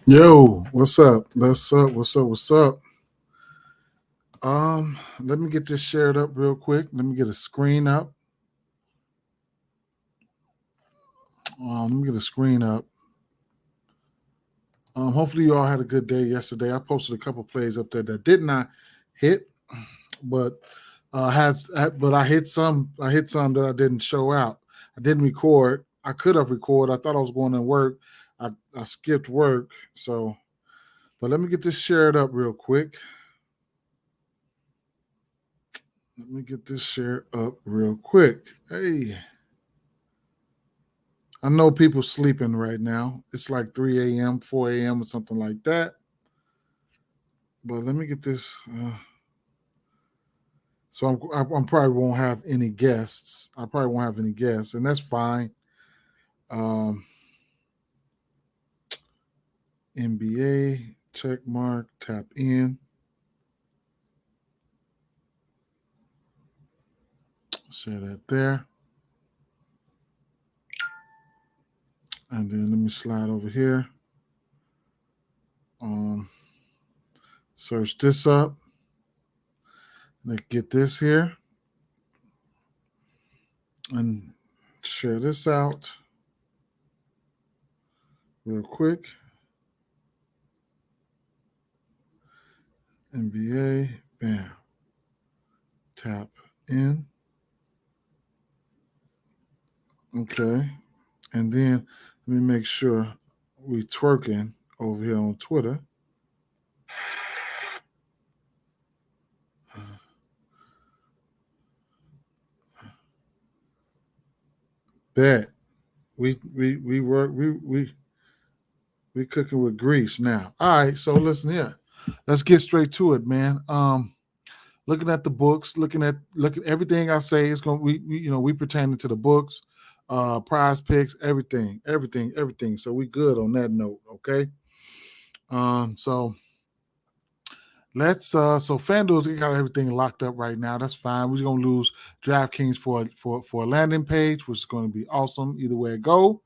Yo, what's up? What's up? Let me get this shared up real quick. Let me get a screen up. Let me get a screen up. Hopefully you all had a good day yesterday. I posted a couple plays up there that did not hit, but but I hit some. I hit some that I didn't show out. I didn't record. I could have recorded. I thought I was going to work. I skipped work. So, but let me get this shared up real quick. Let me get this shared up real quick. Hey. I know people sleeping right now. It's like 3 a.m., 4 a.m., or something like that. But let me get this. So I'm probably won't have any guests. I probably won't have any guests, and that's fine. Um, NBA check mark, tap in. Share that there, and then let me slide over here. Um, Search this up. Let's get this here and share this out real quick. NBA, bam, tap in. Okay. And then let me make sure we twerking over here on Twitter. Bet we work we cooking with grease now. All right, so listen here. Let's get straight to it, man. Looking at the books, look at everything I say is going we pertaining to the books, prize picks, everything. So we good on that note, okay? So so FanDuel's got everything locked up right now. That's fine. We're gonna lose DraftKings for a landing page, which is going to be awesome either way it go.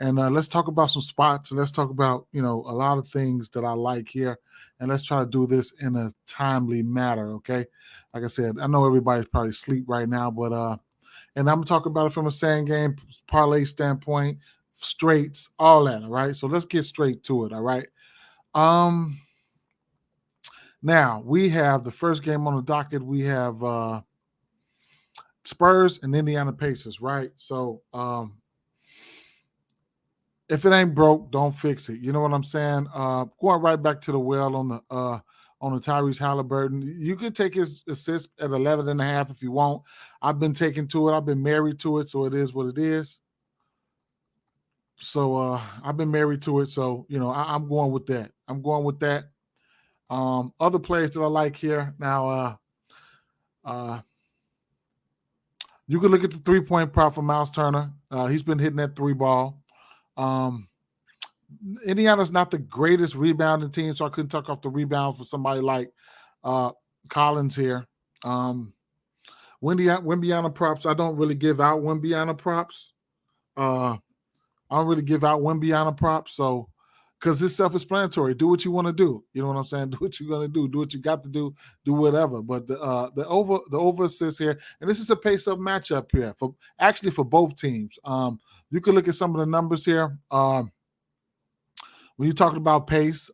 And let's talk about some spots. Let's talk about a lot of things that I like here, and let's try to do this in a timely manner. Okay, like I said, I know everybody's probably asleep right now, but and I'm talking about it from a same game parlay standpoint, straights, all that. All right, so let's get straight to it. All right. Um, Now we have the first game on the docket. We have Spurs and Indiana Pacers, right? So if it ain't broke, don't fix it. You know what I'm saying? Going right back to the well on the Tyrese Halliburton. You can take his assist at 11 and a half if you want. I've been taking to it. I've been married to it, so it is what it is. So I've been married to it, so I'm going with that. I'm going with that. Other players that I like here now. You can look at the 3-point prop for Miles Turner. He's been hitting that three ball. Um, Indiana's not the greatest rebounding team, so I couldn't talk off the rebounds for somebody like Collins here. Wimbiana props. I don't really give out Wimbiana props. I don't really give out Wimbiana props, so because it's self-explanatory. Do what you want to do. You know what I'm saying? Do what you're gonna do. Do what you got to do. Do whatever. But the over assist here, and this is a pace-up matchup here for both teams. You can look at some of the numbers here. When you're talking about pace,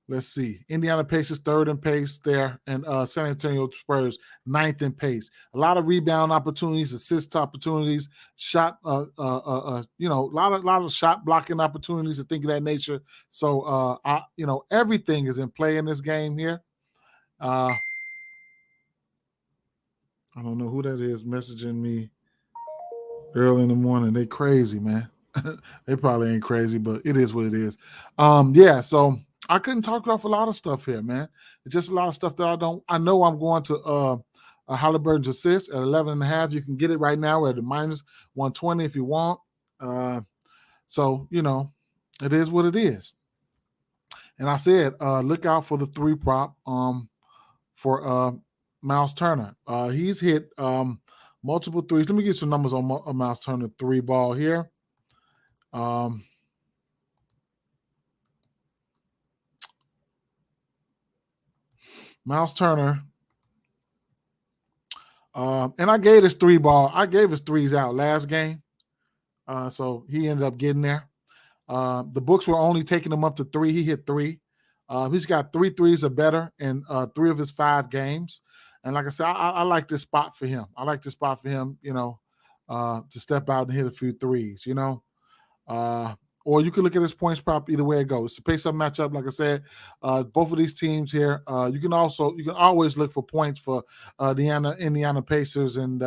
let's see. Indiana Pacers third in pace there, and San Antonio Spurs ninth in pace. A lot of rebound opportunities, assist opportunities, shot, a lot of shot blocking opportunities and things of that nature. So, everything is in play in this game here. I don't know who that is messaging me early in the morning. They crazy, man. They probably ain't crazy, but it is what it is. Yeah, so I couldn't talk off a lot of stuff here, man. It's just a lot of stuff that I know I'm going to Halliburton's assist at 11 and a half. You can get it right now at the minus 120 if you want. So, it is what it is. And I said, look out for the 3 prop for Miles Turner. He's hit multiple threes. Let me get some numbers on Miles Turner 3 ball here. Miles Turner. And I gave his 3-ball. I gave his threes out last game. So he ended up getting there. The books were only taking him up to 3. He hit 3. He's got 3 threes or better in 3 of his 5 games. And like I said, I like this spot for him. I like this spot for him, to step out and hit a few threes, or you can look at his points prop either way it goes. It's a pace-up matchup, like I said. Both of these teams here. You can always look for points for the Indiana Pacers and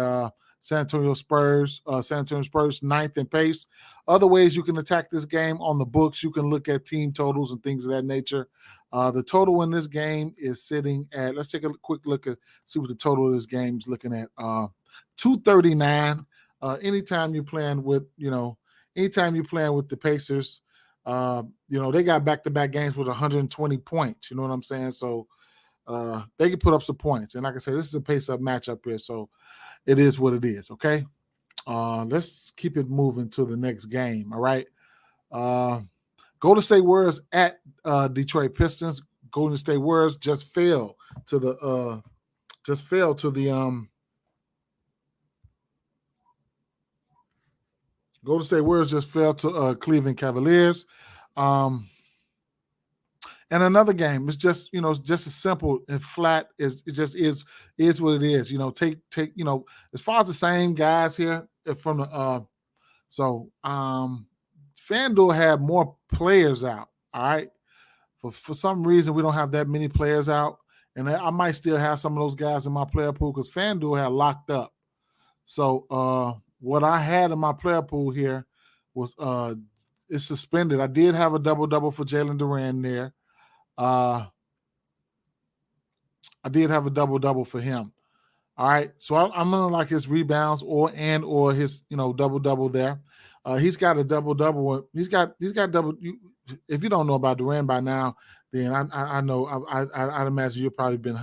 San Antonio Spurs. San Antonio Spurs 9th in pace. Other ways you can attack this game on the books. You can look at team totals and things of that nature. The total in this game is sitting at. Let's take a quick look at see what the total of this game is looking at. 239. Anytime you're playing with the Pacers, they got back-to-back games with 120 points. You know what I'm saying? So they can put up some points. And like I said, this is a pace-up matchup here, so it is what it is, okay? Let's keep it moving to the next game, all right? Golden State Warriors at Detroit Pistons. Golden State Warriors just fell to the Golden State Warriors just fell to Cleveland Cavaliers. And another game, it's just, it's just as simple and flat as it just is what it is. Take as far as the same guys here from the FanDuel had more players out. All right. For some reason, we don't have that many players out. And I might still have some of those guys in my player pool because FanDuel had locked up. So what I had in my player pool here was it's suspended. I did have a double-double for Jalen Duran there. I did have a double-double for him. All right. So I'm going to like his rebounds or his, double-double there. He's got a double-double. He's got double. If you don't know about Duran by now, then I know I'd imagine you've probably been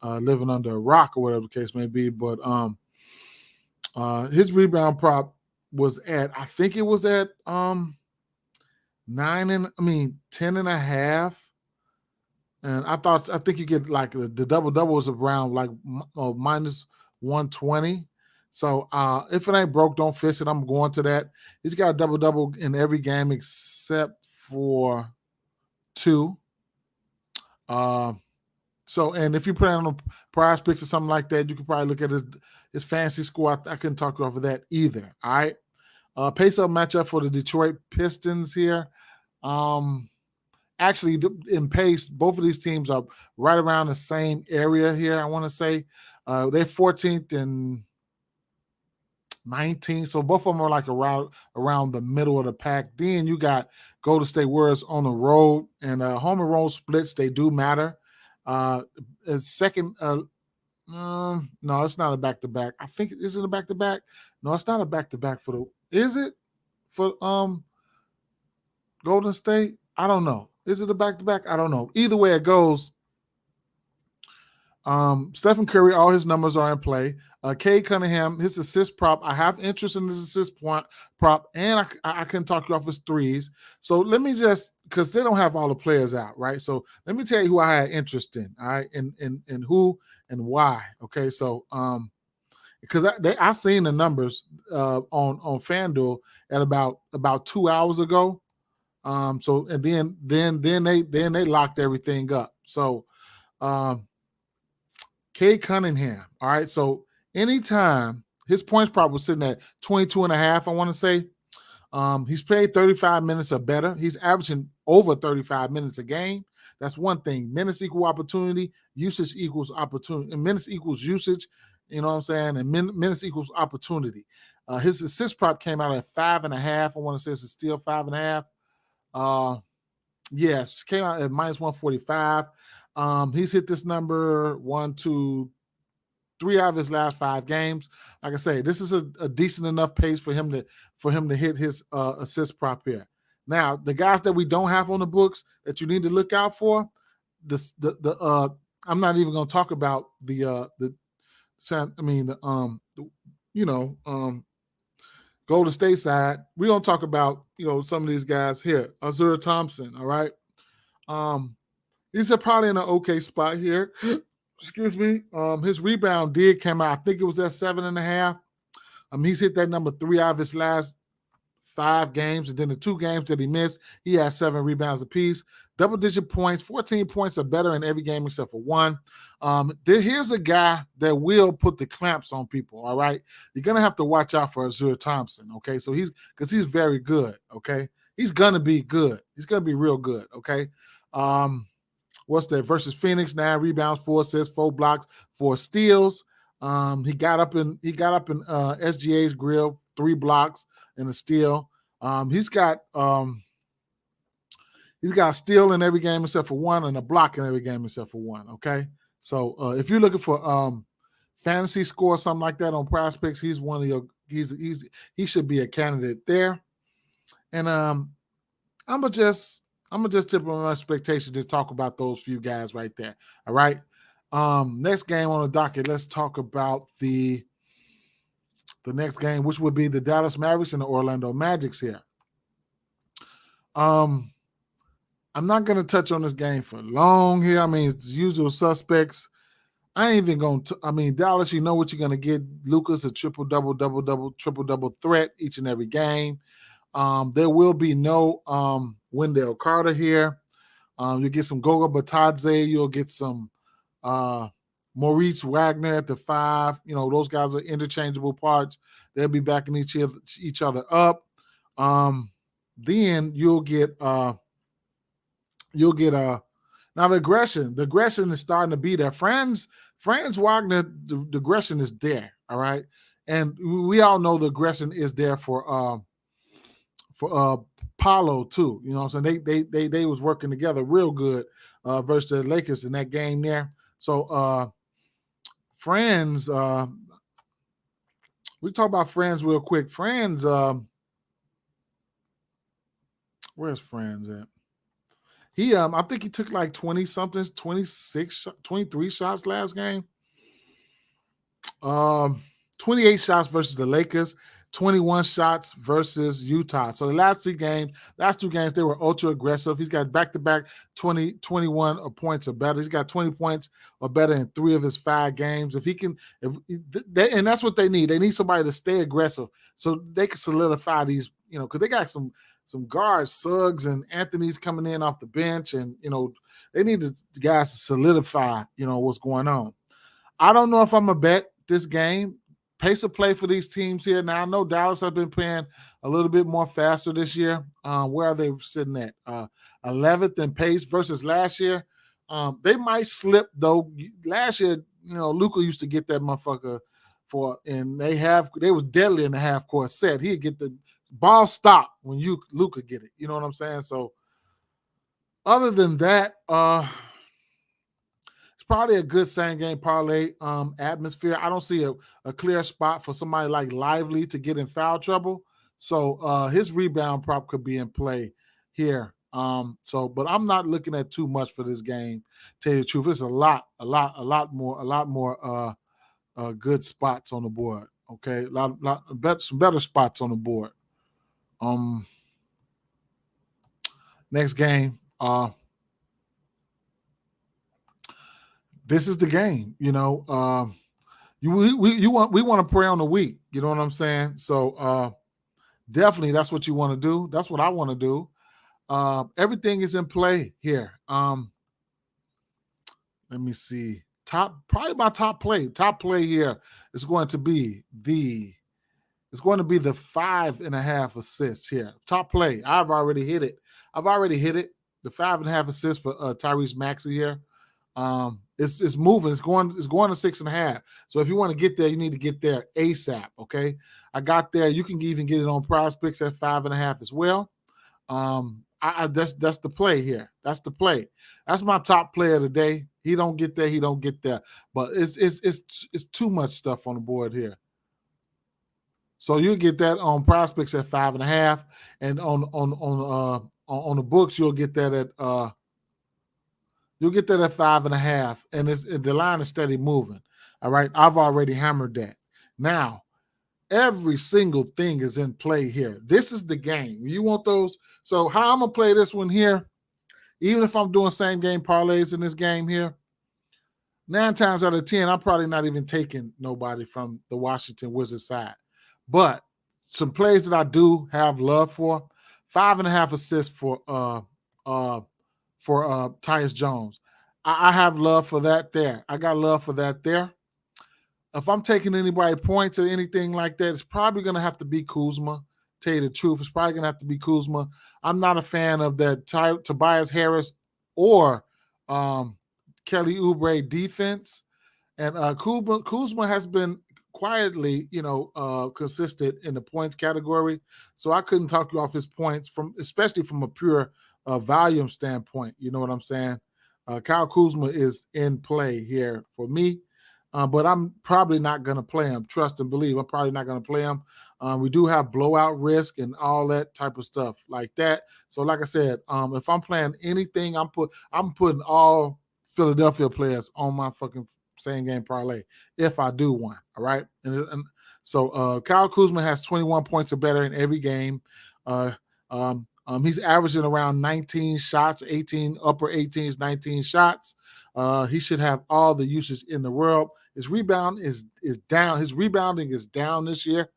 living under a rock or whatever the case may be. But his rebound prop was at, I think it was at 10 and a half. And I think you get like the double-double was around like minus 120. So if it ain't broke, don't fix it. I'm going to that. He's got a double-double in every game except for 2. And if you're playing on PrizePicks or something like that, you can probably look at his fantasy score. I couldn't talk you off of that either. All right. Pace-up matchup for the Detroit Pistons here. Actually, in pace, both of these teams are right around the same area here, I want to say. They're 14th and 19th, so both of them are like around the middle of the pack. Then you got Golden State Warriors on the road, and home and road splits, they do matter. Second, no, it's not a back-to-back. I think, is it a back-to-back? No, it's not a back-to-back is it for Golden State? I don't know. Is it a back-to-back? I don't know. Either way it goes, Stephen Curry, all his numbers are in play. Cade Cunningham, his assist prop, I have interest in his assist prop, and I can talk you off his threes. So let me just, because they don't have all the players out, right? So let me tell you who I had interest in, all right, and who and why. Okay, so because I seen the numbers on FanDuel at about 2 hours ago. So and then they locked everything up. So Cade Cunningham. All right. So anytime his points prop was sitting at 22 and a half, I want to say. He's played 35 minutes or better. He's averaging over 35 minutes a game. That's one thing. Minutes equal opportunity. Usage equals opportunity. And minutes equals usage. You know what I'm saying? And minutes equals opportunity. His assist prop came out at 5.5. I want to say it's still 5.5. Yes, came out at minus 145. He's hit this number 1, 2, 3 out of his last 5 games. Like I say, this is a decent enough pace for him to hit his assist prop here. Now, the guys that we don't have on the books that you need to look out for, I'm not even going to talk about Golden State side. We're going to talk about, some of these guys here. Azur Thompson, all right? He's probably in an okay spot here. Excuse me. His rebound did come out. I think it was at 7.5. He's hit that number 3 out of his last 5 games, and then the 2 games that he missed, he had 7 rebounds apiece. Double-digit points, 14 points or better in every game except for 1. Here's a guy that will put the clamps on people, all right? You're going to have to watch out for Azure Thompson, okay? So he's very good, okay? He's going to be good. He's going to be real good, okay? What's that? Versus Phoenix, 9 rebounds, 4 assists, 4 blocks, 4 steals. He got up in SGA's grill, 3 blocks and a steal. He's got a steal in every game except for 1 and a block in every game except for 1. Okay, so if you're looking for fantasy score or something like that on PrizePicks, he's one of your he should be a candidate there. And I'm gonna just tip on my expectations to talk about those few guys right there. All right. Next game on the docket, let's talk about the next game, which would be the Dallas Mavericks and the Orlando Magics here. I'm not going to touch on this game for long here. I mean, it's usual suspects. I ain't even going to. Dallas, you know what you're going to get. Luka's a triple-double threat each and every game. There will be no Wendell Carter here. You'll get some Goga Batadze. You'll get some Maurice Wagner at the 5. You know, those guys are interchangeable parts. They'll be backing each other up. Then you'll get now the aggression. The aggression is starting to be there. Franz Wagner, the aggression is there. All right. And we all know the aggression is there for Paolo too. You know what I'm saying? They was working together real good versus the Lakers in that game there. So Franz, we talk about Franz real quick. Franz, where's Franz at? He I think he took like 20 something, 26, 23 shots last game. 28 shots versus the Lakers, 21 shots versus Utah. So the last 2 games, they were ultra aggressive. He's got back-to-back 21 points or better. He's got 20 points or better in 3 of his 5 games. And that's what they need. They need somebody to stay aggressive so they can solidify these, you know, because they got some guards, Suggs and Anthony's coming in off the bench, and, you know, they need the guys to solidify, you know, what's going on. I don't know if I'm going to bet this game. Pace of play for these teams here. Now, I know Dallas have been playing a little bit more faster this year. Where are they sitting at? 11th in pace versus last year. They might slip, though. Last year, you know, Luka used to get that motherfucker and they was deadly in the half-court set. He'd get the ball stop when Luka get it. You know what I'm saying? So, other than that, probably a good same-game parlay atmosphere. I don't see a clear spot for somebody like Lively to get in foul trouble. So his rebound prop could be in play here. But I'm not looking at too much for this game. Tell you the truth, it's a lot more good spots on the board. Okay, some better spots on the board. Next game. This is the game, you know. We want to prey on the weak. You know what I'm saying? So definitely, that's what you want to do. That's what I want to do. Everything is in play here. Let me see. Probably my top play. Top play here is going to be the 5.5 assists here. Top play. I've already hit it. The 5.5 assists for Tyrese Maxey here. It's moving. It's going to 6.5. So if you want to get there, you need to get there ASAP. Okay, I got there. You can even get it on PrizePicks at 5.5 as well. That's the play here. That's the play. That's my top play of the day. He don't get there. But it's too much stuff on the board here. So you get that on PrizePicks at 5.5, and on the books you'll get that at 5.5, and the line is steady moving. All right, I've already hammered that. Now, every single thing is in play here. This is the game. You want those? So how I'm gonna play this one here even if I'm doing same game parlays in this game here, 9 times out of 10, I'm probably not even taking nobody from the Washington Wizards side. But some plays that I do have love for, 5.5 assists for Tyus Jones. I have love for that there. I got love for that there. If I'm taking anybody points or anything like that, it's probably going to have to be Kuzma. Tell you the truth, it's probably going to have to be Kuzma. I'm not a fan of that Tobias Harris or Kelly Oubre defense. And Kuzma has been quietly, consistent in the points category. So I couldn't talk you off his points, especially from a pure volume standpoint. You know what I'm saying? Kyle Kuzma is in play here for me. But I'm probably not going to play him. Trust and believe. I'm probably not going to play him. We do have blowout risk and all that type of stuff like that. So, like I said, if I'm playing anything, I'm putting all Philadelphia players on my fucking same game parlay if I do one. All right. And so Kyle Kuzma has 21 points or better in every game. He's averaging around 19 shots, upper 18s, 19 shots. He should have all the usage in the world. His rebound is down. His rebounding is down this year.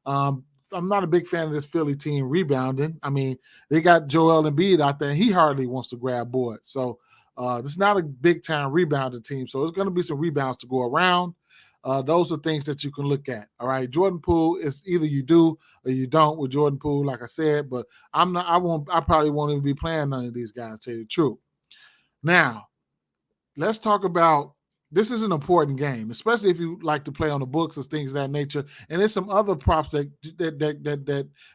I'm not a big fan of this Philly team rebounding. I mean, they got Joel Embiid out there, and he hardly wants to grab boards. So this is not a big-time rebounding team. So there's going to be some rebounds to go around. Those are things that you can look at. All right, Jordan Poole is either you do or you don't with Jordan Poole, like I said. But I probably won't even be playing none of these guys. To tell you the truth. Now, let's talk about. This is an important game, especially if you like to play on the books or things of that nature. And there's some other props that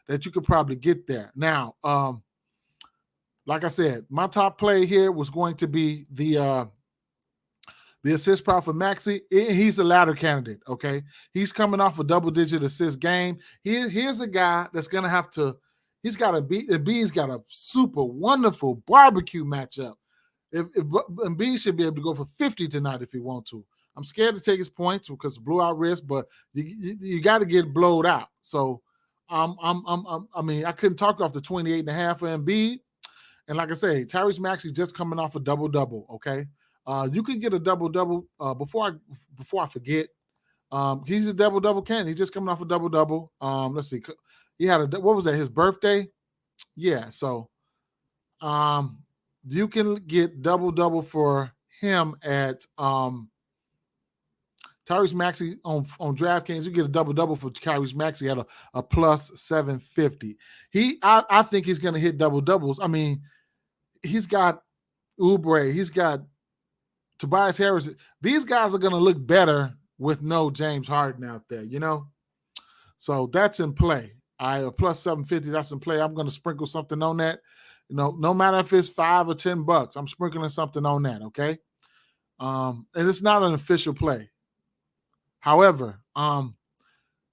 you could probably get there. Now, like I said, my top play here was going to be the assist prop for Maxey. He's a ladder candidate, okay? He's coming off a double-digit assist game. Here's a guy that's going to have to – he's got a super wonderful barbecue matchup. Embiid should be able to go for 50 tonight if he want to. I'm scared to take his points because of blowout risk, but you got to get blowed out. So I couldn't talk off the 28.5 for Embiid. And like I say, Tyrese Maxey just coming off a double-double, okay? You can get a double-double before I forget. He's a double-double candidate. He's just coming off a double-double. Let's see. He had what was that, his birthday? Yeah, so you can get double-double for him at Tyrese Maxey on DraftKings. You get a double-double for Tyrese Maxey at a plus 750. I think he's going to hit double-doubles. I mean, he's got Oubre. He's got Tobias Harris. These guys are going to look better with no James Harden out there, you know? So that's in play. A plus 750, that's in play. I'm going to sprinkle something on that. You know, no matter if it's $5 or $10, I'm sprinkling something on that, okay? And it's not an official play. However,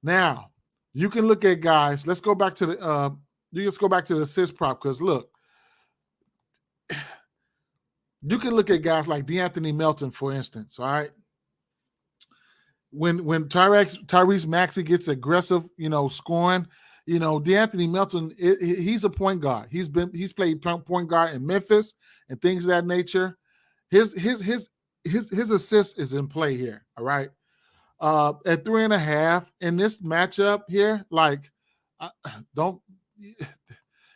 now you can look at guys. Let's go back to the assist prop because look, you can look at guys like DeAnthony Melton, for instance. All right, when Tyrese Maxey gets aggressive, scoring. DeAnthony Melton, he's a point guard. He's played point guard in Memphis and things of that nature. His assist is in play here. All right, at 3.5 in this matchup here,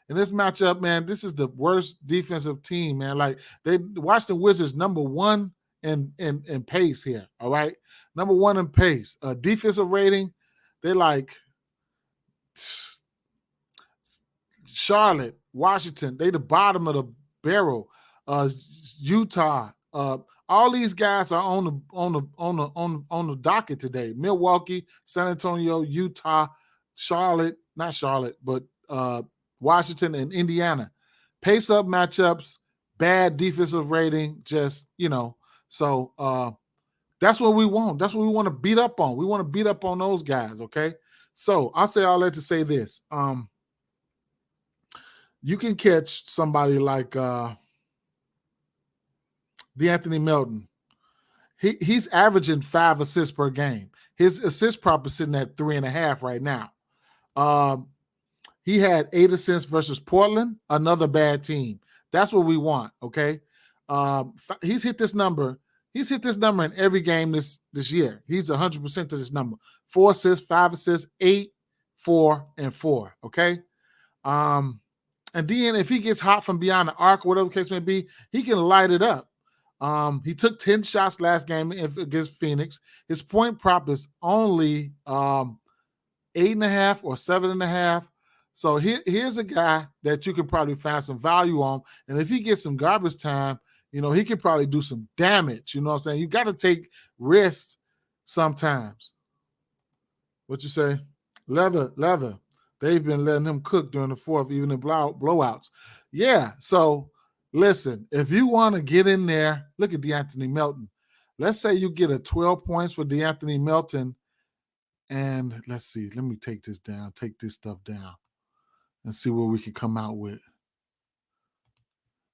in this matchup, man, this is the worst defensive team, man. Like they Washington Wizards number 1 in pace here. All right, number 1 in pace. Defensive rating, they like. Charlotte, Washington, they the bottom of the barrel. Utah, all these guys are on the docket today. Milwaukee, San Antonio, Utah, Charlotte, not Charlotte, but Washington and Indiana. Pace up matchups, bad defensive rating, just So that's what we want. That's what we want to beat up on. We want to beat up on those guys. Okay. So I'll say all that to say this. You can catch somebody like DeAnthony Melton. He's averaging 5 assists per game. His assist prop is sitting at 3.5 right now. He had 8 assists versus Portland, another bad team. That's what we want. Okay. He's hit this number. He's hit this number in every game this year. He's 100% to this number. 4 assists, 5 assists, 8, 4, and 4. Okay. And then if he gets hot from beyond the arc, whatever the case may be, he can light it up. He took 10 shots last game against Phoenix. His point prop is only 8.5 or 7.5. So here's a guy that you can probably find some value on. And if he gets some garbage time, he could probably do some damage. You know what I'm saying? You got to take risks sometimes. What you say? Leather. They've been letting him cook during the fourth, even in blowouts. Yeah, so listen, if you want to get in there, look at DeAnthony Melton. Let's say you get a 12 points for DeAnthony Melton, and let's see. Let me take this stuff down, and see what we can come out with.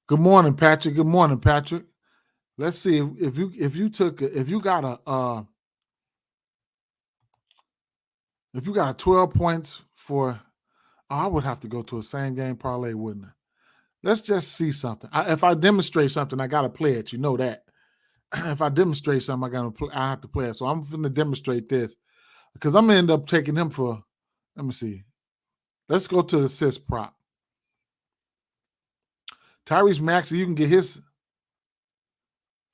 Good morning, Patrick. Good morning, Patrick. Let's see if you got a 12 points for, I would have to go to a same game parlay, wouldn't I? Let's just see something. If I demonstrate something, I got to play it. You know that. If I demonstrate something, I have to play it. So I'm going to demonstrate this because I'm going to end up taking him for, let me see. Let's go to the assist prop. Tyrese Maxey, you can get his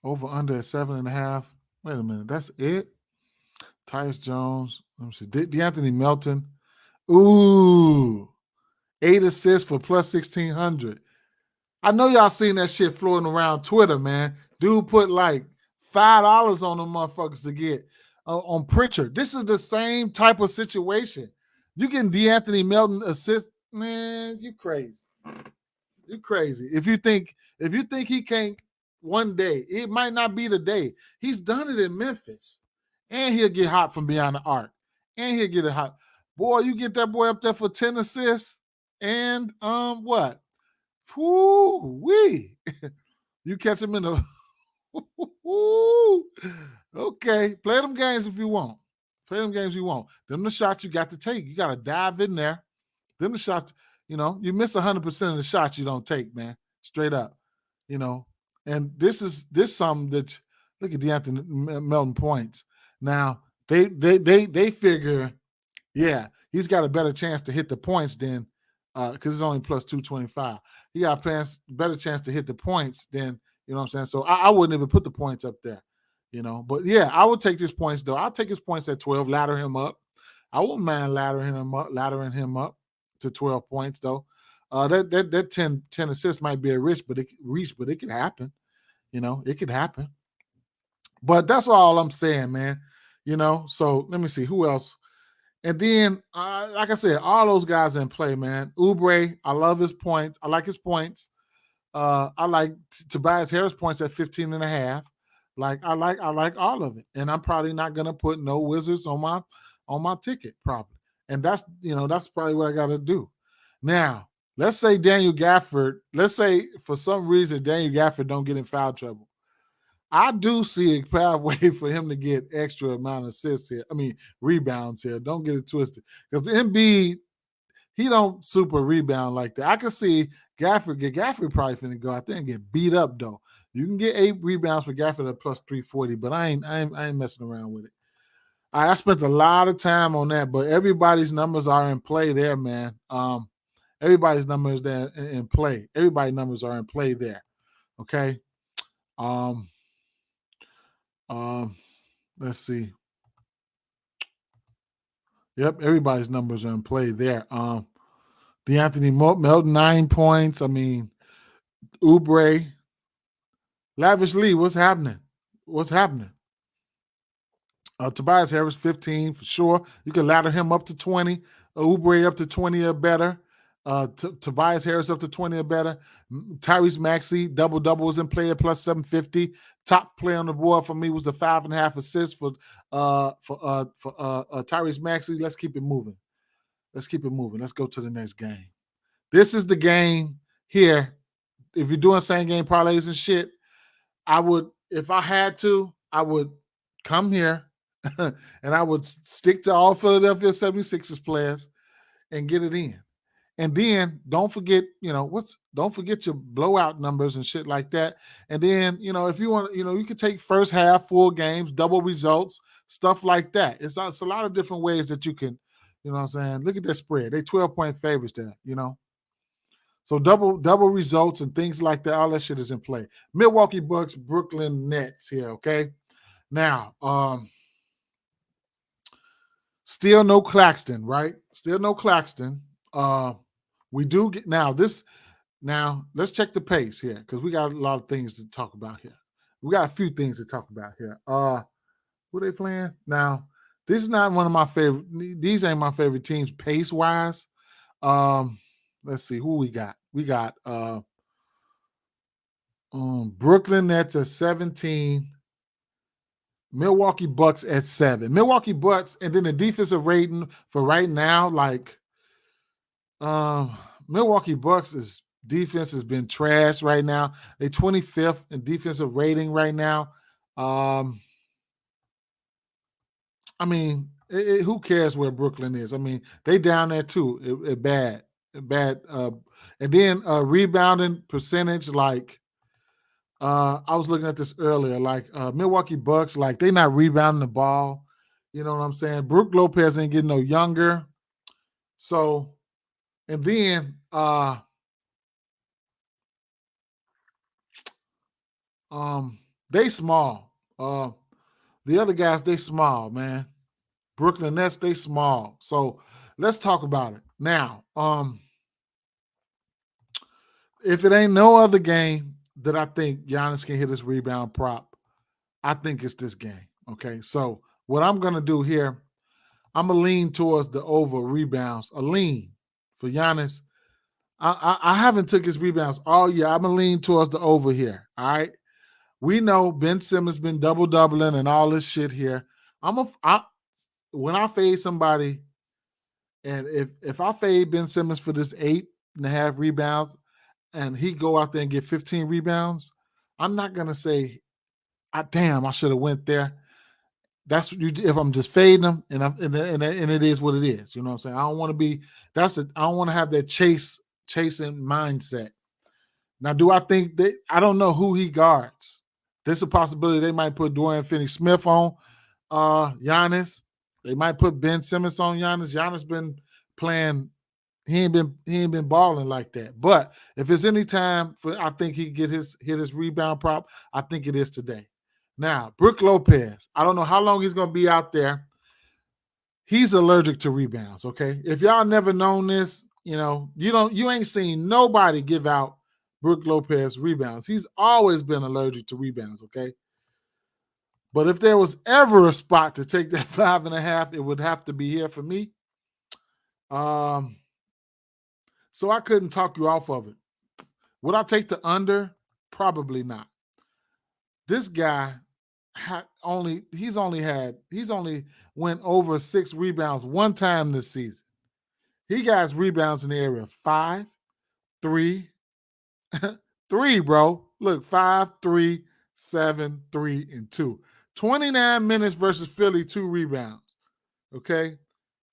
over under at 7.5. Wait a minute. That's it? Tyus Jones. Let me see. DeAnthony Melton. Ooh. 8 assists for plus 1,600. I know y'all seen that shit floating around Twitter, man. Dude put like $5 on them motherfuckers to get on Pritchard. This is the same type of situation. You getting DeAnthony Melton assist, man, you crazy. You crazy. If you think he can't one day, it might not be the day. He's done it in Memphis. And he'll get hot from beyond the arc. And he'll get it hot. Boy, you get that boy up there for 10 assists and what? Woo-wee. You catch him in the okay. Play them games if you want. Them the shots you got to take. You got to dive in there. Them the shots, you miss 100% of the shots you don't take, man. Straight up. And this something that, look at DeAnthony Melton points. Now, they figure, yeah, he's got a better chance to hit the points than because it's only plus 225. He got a better chance to hit the points than, you know what I'm saying? So I wouldn't even put the points up there, But yeah, I would take his points though. I'll take his points at 12, ladder him up. I wouldn't mind laddering him up to 12 points though. That 10 assists might be a risk, but it could happen. It could happen. But that's all I'm saying, man. So let me see who else. And then, like I said, all those guys in play, man. Oubre, I love his points. I like his points. I like Tobias Harris points at 15.5. I like all of it. And I'm probably not gonna put no Wizards on my ticket, probably. And that's probably what I gotta do. Now, let's say Daniel Gafford, let's say for some reason Daniel Gafford don't get in foul trouble. I do see a pathway for him to get extra amount of assists here. I mean, rebounds here. Don't get it twisted. Because Embiid, he don't super rebound like that. I can see Gafford probably finna go out there and get beat up, though. You can get 8 rebounds for Gafford at plus 340, but I ain't messing around with it. I spent a lot of time on that, but everybody's numbers are in play there, man. Everybody's numbers there in play. Everybody's numbers are in play there. Okay. Let's see. Yep, everybody's numbers are in play there. DeAnthony Melton, 9 points. I mean, Oubre, Lavish Lee, what's happening? Tobias Harris, 15 for sure. You can ladder him up to 20. Oubre up to 20 or better. Tobias Harris up to 20 or better. Tyrese Maxey, double was in play at plus 750. Top player on the board for me was the 5.5 assists for Tyrese Maxey. Let's keep it moving. Let's go to the next game. This is the game here. If you're doing same game parlays and shit, I would, if I had to, I would come here and I would stick to all Philadelphia 76ers players and get it in. And then don't forget, don't forget your blowout numbers and shit like that. And then, if you want, you could take first half, full games, double results, stuff like that. It's a lot of different ways that you can, you know what I'm saying? Look at that spread. They 12-point favorites there, So double results and things like that, all that shit is in play. Milwaukee Bucks, Brooklyn Nets here, okay? Now, still no Claxton, right? Still no Claxton. We do get now. Let's check the pace here because we got a lot of things to talk about here. We got a few things to talk about here. Who they playing now? This is not one of my favorite. These ain't my favorite teams pace wise. Let's see who we got. We got Brooklyn Nets at 17. Milwaukee Bucks at 7. Milwaukee Bucks, and then the defensive rating for right now, like Milwaukee Bucks defense has been trash right now. They 25th in defensive rating right now. I mean, who cares where Brooklyn is? I mean, they down there too. Bad. And then rebounding percentage, like I was looking at this earlier, like Milwaukee Bucks, like they not rebounding the ball. You know what I'm saying? Brook Lopez ain't getting no younger. So, and then they small. The other guys, they small, man. Brooklyn Nets, they small. So let's talk about it. Now, if it ain't no other game that I think Giannis can hit his rebound prop, I think it's this game. Okay. So what I'm gonna do here, I'm gonna lean towards the over rebounds. A lean for Giannis. I haven't took his rebounds all year. I'm gonna lean towards the over here. All right. We know Ben Simmons been double-doubling and all this shit here. When I fade somebody, and if I fade Ben Simmons for this 8.5 rebounds, and he go out there and get 15 rebounds, I'm not gonna say, I should have went there. That's what you do if I'm just fading them, and it is what it is. You know what I'm saying? I don't want to be. I don't want to have that chasing mindset. Now, do I think that I don't know who he guards? There's a possibility they might put Dorian Finney-Smith on Giannis. They might put Ben Simmons on Giannis. Giannis been playing. He ain't been balling like that. But if it's any time for, I think he hit his rebound prop, I think it is today. Now, Brook Lopez, I don't know how long he's going to be out there. He's allergic to rebounds, okay? If y'all never known this, you ain't seen nobody give out Brook Lopez rebounds. He's always been allergic to rebounds, okay? But if there was ever a spot to take that 5.5, it would have to be here for me. So I couldn't talk you off of it. Would I take the under? Probably not. This guy only went over 6 rebounds one time this season. He got rebounds in the area of 5, 3, 3, bro. Look, 5, 3, 7, 3, and 2. 29 minutes versus Philly, 2 rebounds. Okay.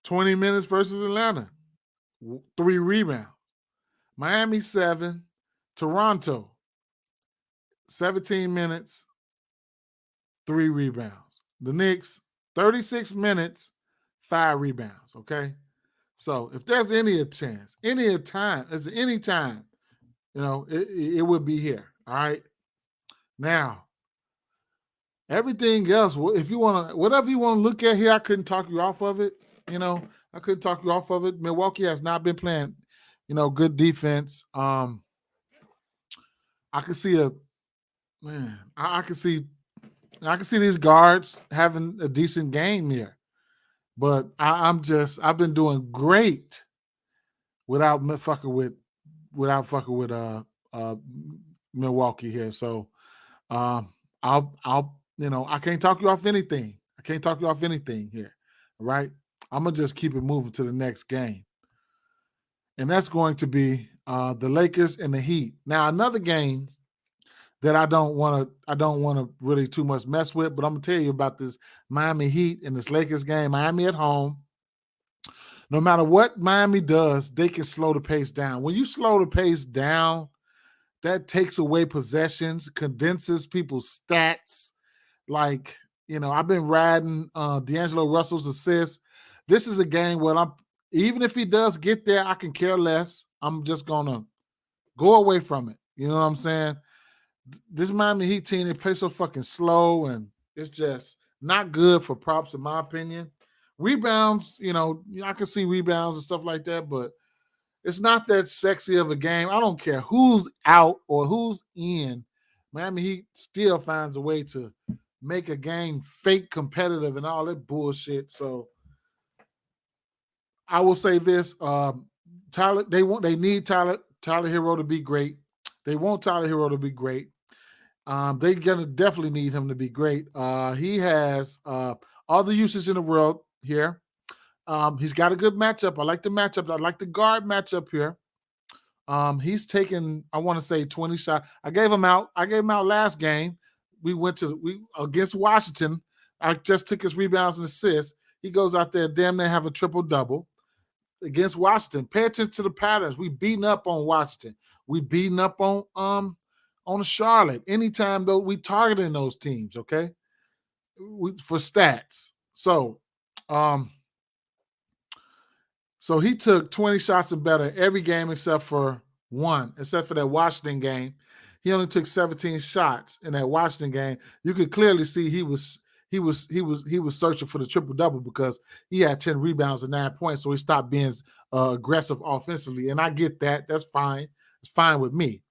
20 minutes versus Atlanta, 3 rebounds. Miami, 7. Toronto, 17 minutes, 3 rebounds. The Knicks, 36 minutes, 5 rebounds. Okay. So if there's any chance, any time, it would be here. All right. Now, everything else, if you want to, whatever you want to look at here, I couldn't talk you off of it. I couldn't talk you off of it. Milwaukee has not been playing, good defense. I could see I could see these guards having a decent game here. But I've been doing great without fucking with Milwaukee here. So I can't talk you off anything. I can't talk you off anything here. All right. I'm gonna just keep it moving to the next game. And that's going to be the Lakers and the Heat. Now, another game that I don't want to really too much mess with, but I'm gonna tell you about this Miami Heat and this Lakers game. Miami at home. No matter what Miami does, they can slow the pace down. When you slow the pace down, that takes away possessions, condenses people's stats. Like, I've been riding D'Angelo Russell's assists. This is a game where even if he does get there, I can care less. I'm just gonna go away from it. You know what I'm saying? This Miami Heat team, they play so fucking slow, and it's just not good for props, in my opinion. Rebounds, I can see rebounds and stuff like that, but it's not that sexy of a game. I don't care who's out or who's in. Miami Heat still finds a way to make a game fake competitive and all that bullshit. So I will say this: Tyler, they need Tyler Hero to be great. They want Tyler Hero to be great. They're gonna definitely need him to be great. He has all the usage in the world here. He's got a good matchup. I like the matchup. I like the guard matchup here. He's taken, I want to say 20 shots. I gave him out last game. We against Washington. I just took his rebounds and assists. He goes out there, damn near have a triple double against Washington. Pay attention to the patterns. We beating up on Washington. We beating up on Charlotte. Anytime though, we targeting those teams. Okay, for stats. So he took 20 shots or better every game except for that Washington game. He only took 17 shots in that Washington game. You could clearly see he was searching for the triple double because he had 10 rebounds and 9 points, so he stopped being aggressive offensively. And I get that. That's fine. It's fine with me.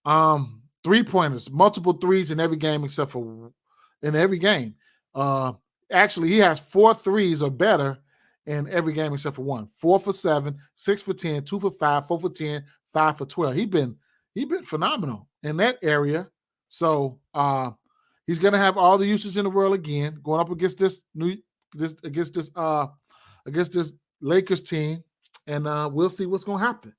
3-pointers, multiple threes in every game except for in every game. Actually, he has 4 threes or better in every game except for one. 4 for 7, 6 for 10, 2 for 5, 4 for 10, 5 for 12. He's been phenomenal in that area. So he's gonna have all the usage in the world again, going up against this Lakers team, and we'll see what's gonna happen.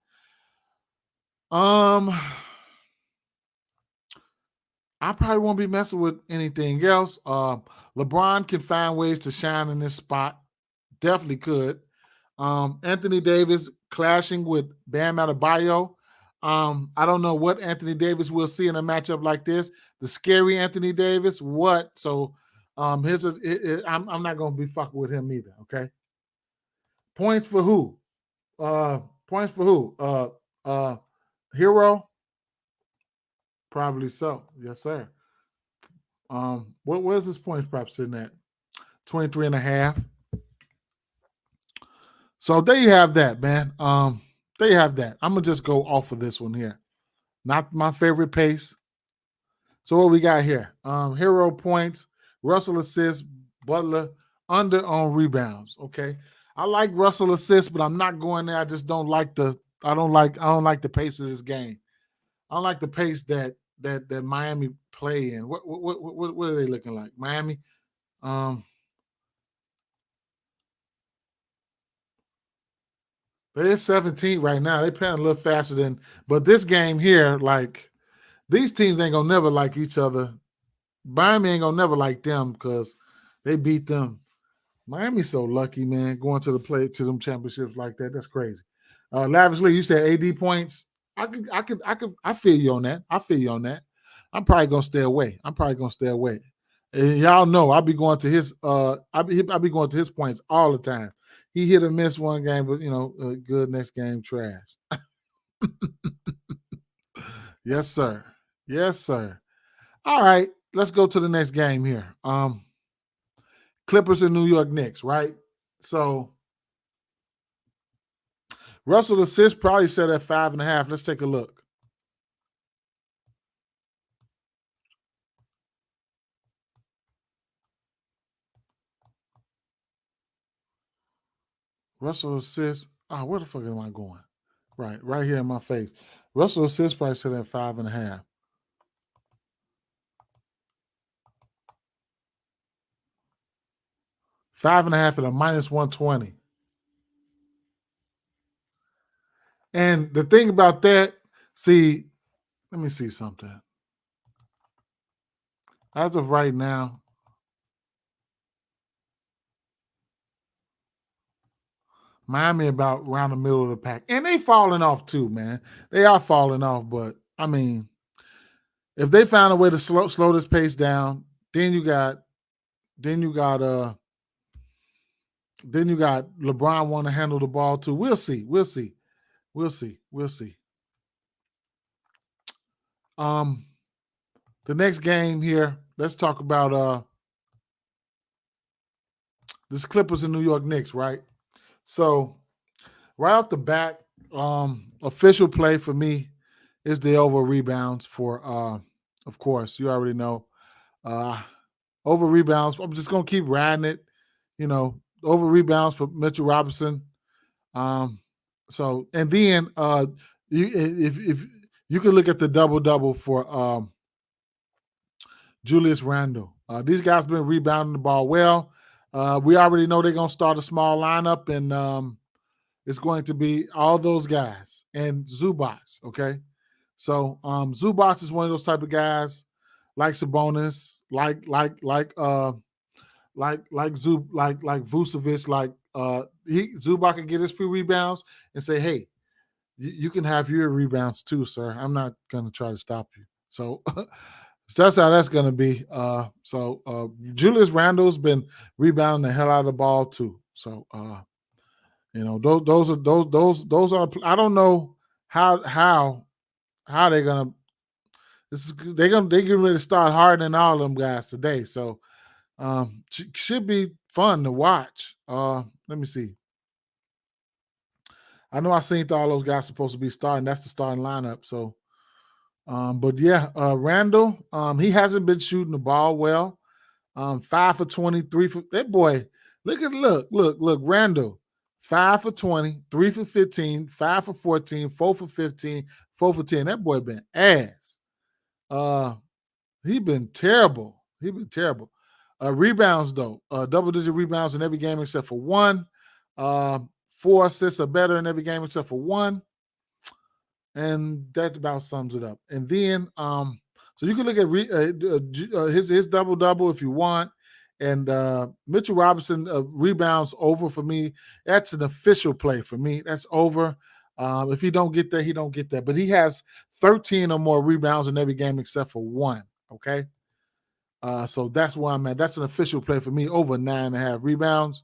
I probably won't be messing with anything else. LeBron can find ways to shine in this spot. Definitely could. Anthony Davis clashing with Bam Adebayo. I don't know what Anthony Davis will see in a matchup like this. The scary Anthony Davis. What? So I'm not going to be fucking with him either. Okay. Points for who? Hero? Probably so. Yes, sir. Where's his points prop sitting at? 23.5. So there you have that, man. There you have that. I'm gonna just go off of this one here. Not my favorite pace. So what we got here? Hero points, Russell assists, Butler under on rebounds. Okay. I like Russell assists, but I'm not going there. I just don't like the pace of this game. I don't like the pace that Miami play in. What are they looking like? Miami. They're 17 right now. They're playing a little faster but this game here, like, these teams ain't gonna never like each other. Miami ain't gonna never like them because they beat them. Miami's so lucky, man, going to them championships like that. That's crazy. Lavishly, you said AD points. I feel you on that. I'm probably gonna stay away. And y'all know I'll be going to his points all the time. He hit or miss one game, but good next game, trash. Yes, sir. Yes, sir. All right, let's go to the next game here. Clippers and New York Knicks, right? So Russell assist probably set at 5.5. Let's take a look. Russell assist. Where the fuck am I going? Right here in my face. Russell assist probably set at 5.5. 5.5 at a minus 120. And the thing about that, let me see something. As of right now, Miami about around the middle of the pack. And they falling off too, man. They are falling off, but I mean, if they find a way to slow this pace down, then you got LeBron want to handle the ball too. We'll see. The next game here, let's talk about this Clippers and New York Knicks, right? So right off the bat, official play for me is the over rebounds for of course, you already know. Over rebounds. I'm just gonna keep riding it, over rebounds for Mitchell Robinson. So and then if you can look at the double for Julius Randle. These guys been rebounding the ball well. We already know they're gonna start a small lineup, and it's going to be all those guys and Zubac. Okay, so Zubac is one of those type of guys, like Sabonis, like Vucevic, Zubac can get his few rebounds and say, hey, you can have your rebounds too, sir. I'm not gonna try to stop you. So that's how that's gonna be. Julius Randle's been rebounding the hell out of the ball too. So those are. I don't know how they're gonna. They're getting ready to start hardening all them guys today. So should be fun to watch. Let me see. I know I seen all those guys supposed to be starting. That's the starting lineup. So, but yeah, Randall, he hasn't been shooting the ball well. 5 for 23 for that boy. Look, Randall, 5 for 20, 3 for 15, 5 for 14, 4 for 15, 4 for 10. That boy been ass. He been terrible. Rebounds though, double-digit rebounds in every game except for one. 4 assists or better in every game except for one, and that about sums it up. And then, so you can look at his double-double if you want. And Mitchell Robinson rebounds over for me. That's an official play for me. That's over. If he don't get there, he don't get there. But he has 13 or more rebounds in every game except for one. Okay. So that's where I'm at. That's an official play for me, over 9.5 rebounds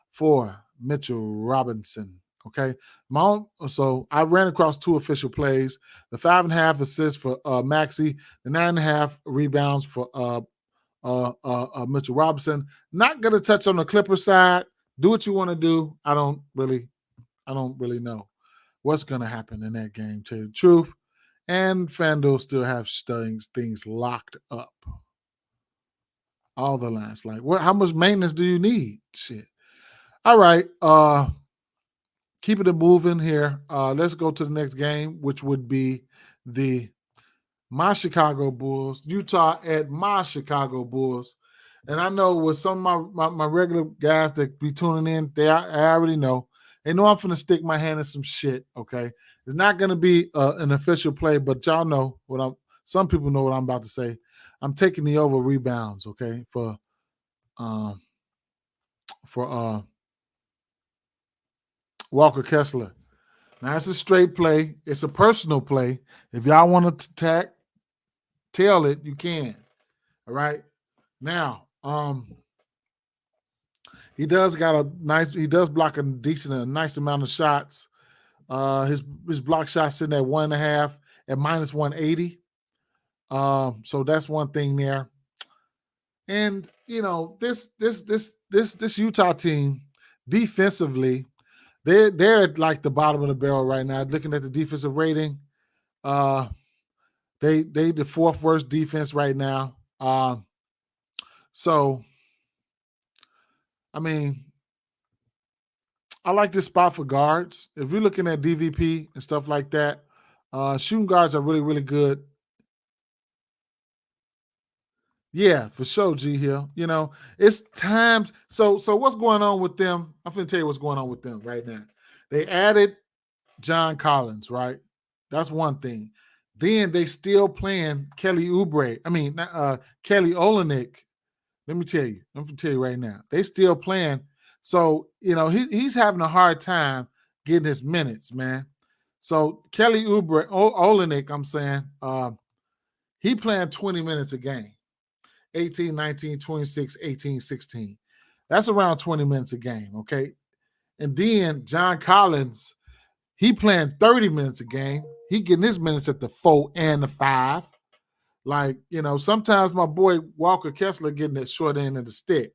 for Mitchell Robinson. Okay. So I ran across 2 official plays: the 5.5 assists for Maxey, the 9.5 rebounds for Mitchell Robinson. Not gonna touch on the Clippers side. Do what you want to do. I don't really know what's gonna happen in that game, to tell you the truth. And FanDuel still have things locked up. All the lines. Like, what? How much maintenance do you need? Shit. All right. Keeping it moving here. Let's go to the next game, which would be my Chicago Bulls, Utah at my Chicago Bulls. And I know with some of my regular guys that be tuning in, I already know. They know I'm finna stick my hand in some shit. Okay, it's not gonna be an official play, but y'all know what some people know what I'm about to say. I'm taking the over rebounds. Okay, for Walker Kessler. Now it's a straight play. It's a personal play. If y'all want to tail it, you can. All right. Now, he does block a nice amount of shots. His block shot sitting at 1.5 at minus 180. So that's one thing there. And this Utah team defensively, they're at like the bottom of the barrel right now. Looking at the defensive rating, they the 4th worst defense right now. So I mean, I like this spot for guards. If you're looking at DVP and stuff like that, shooting guards are really, really good. Yeah, for sure, G Hill. It's times. So what's going on with them? I'm going to tell you what's going on with them right now. They added John Collins, right? That's one thing. Then they still playing Kelly Oubre. Kelly Olynyk. Let me tell you. I'm going to tell you right now. They still playing So, he's having a hard time getting his minutes, man. So Kelly Olynyk, I'm saying, he playing 20 minutes a game. 18, 19, 26, 18, 16. That's around 20 minutes a game, okay? And then John Collins, he playing 30 minutes a game. He getting his minutes at the 4 and the 5. Like, sometimes my boy Walker Kessler getting that short end of the stick.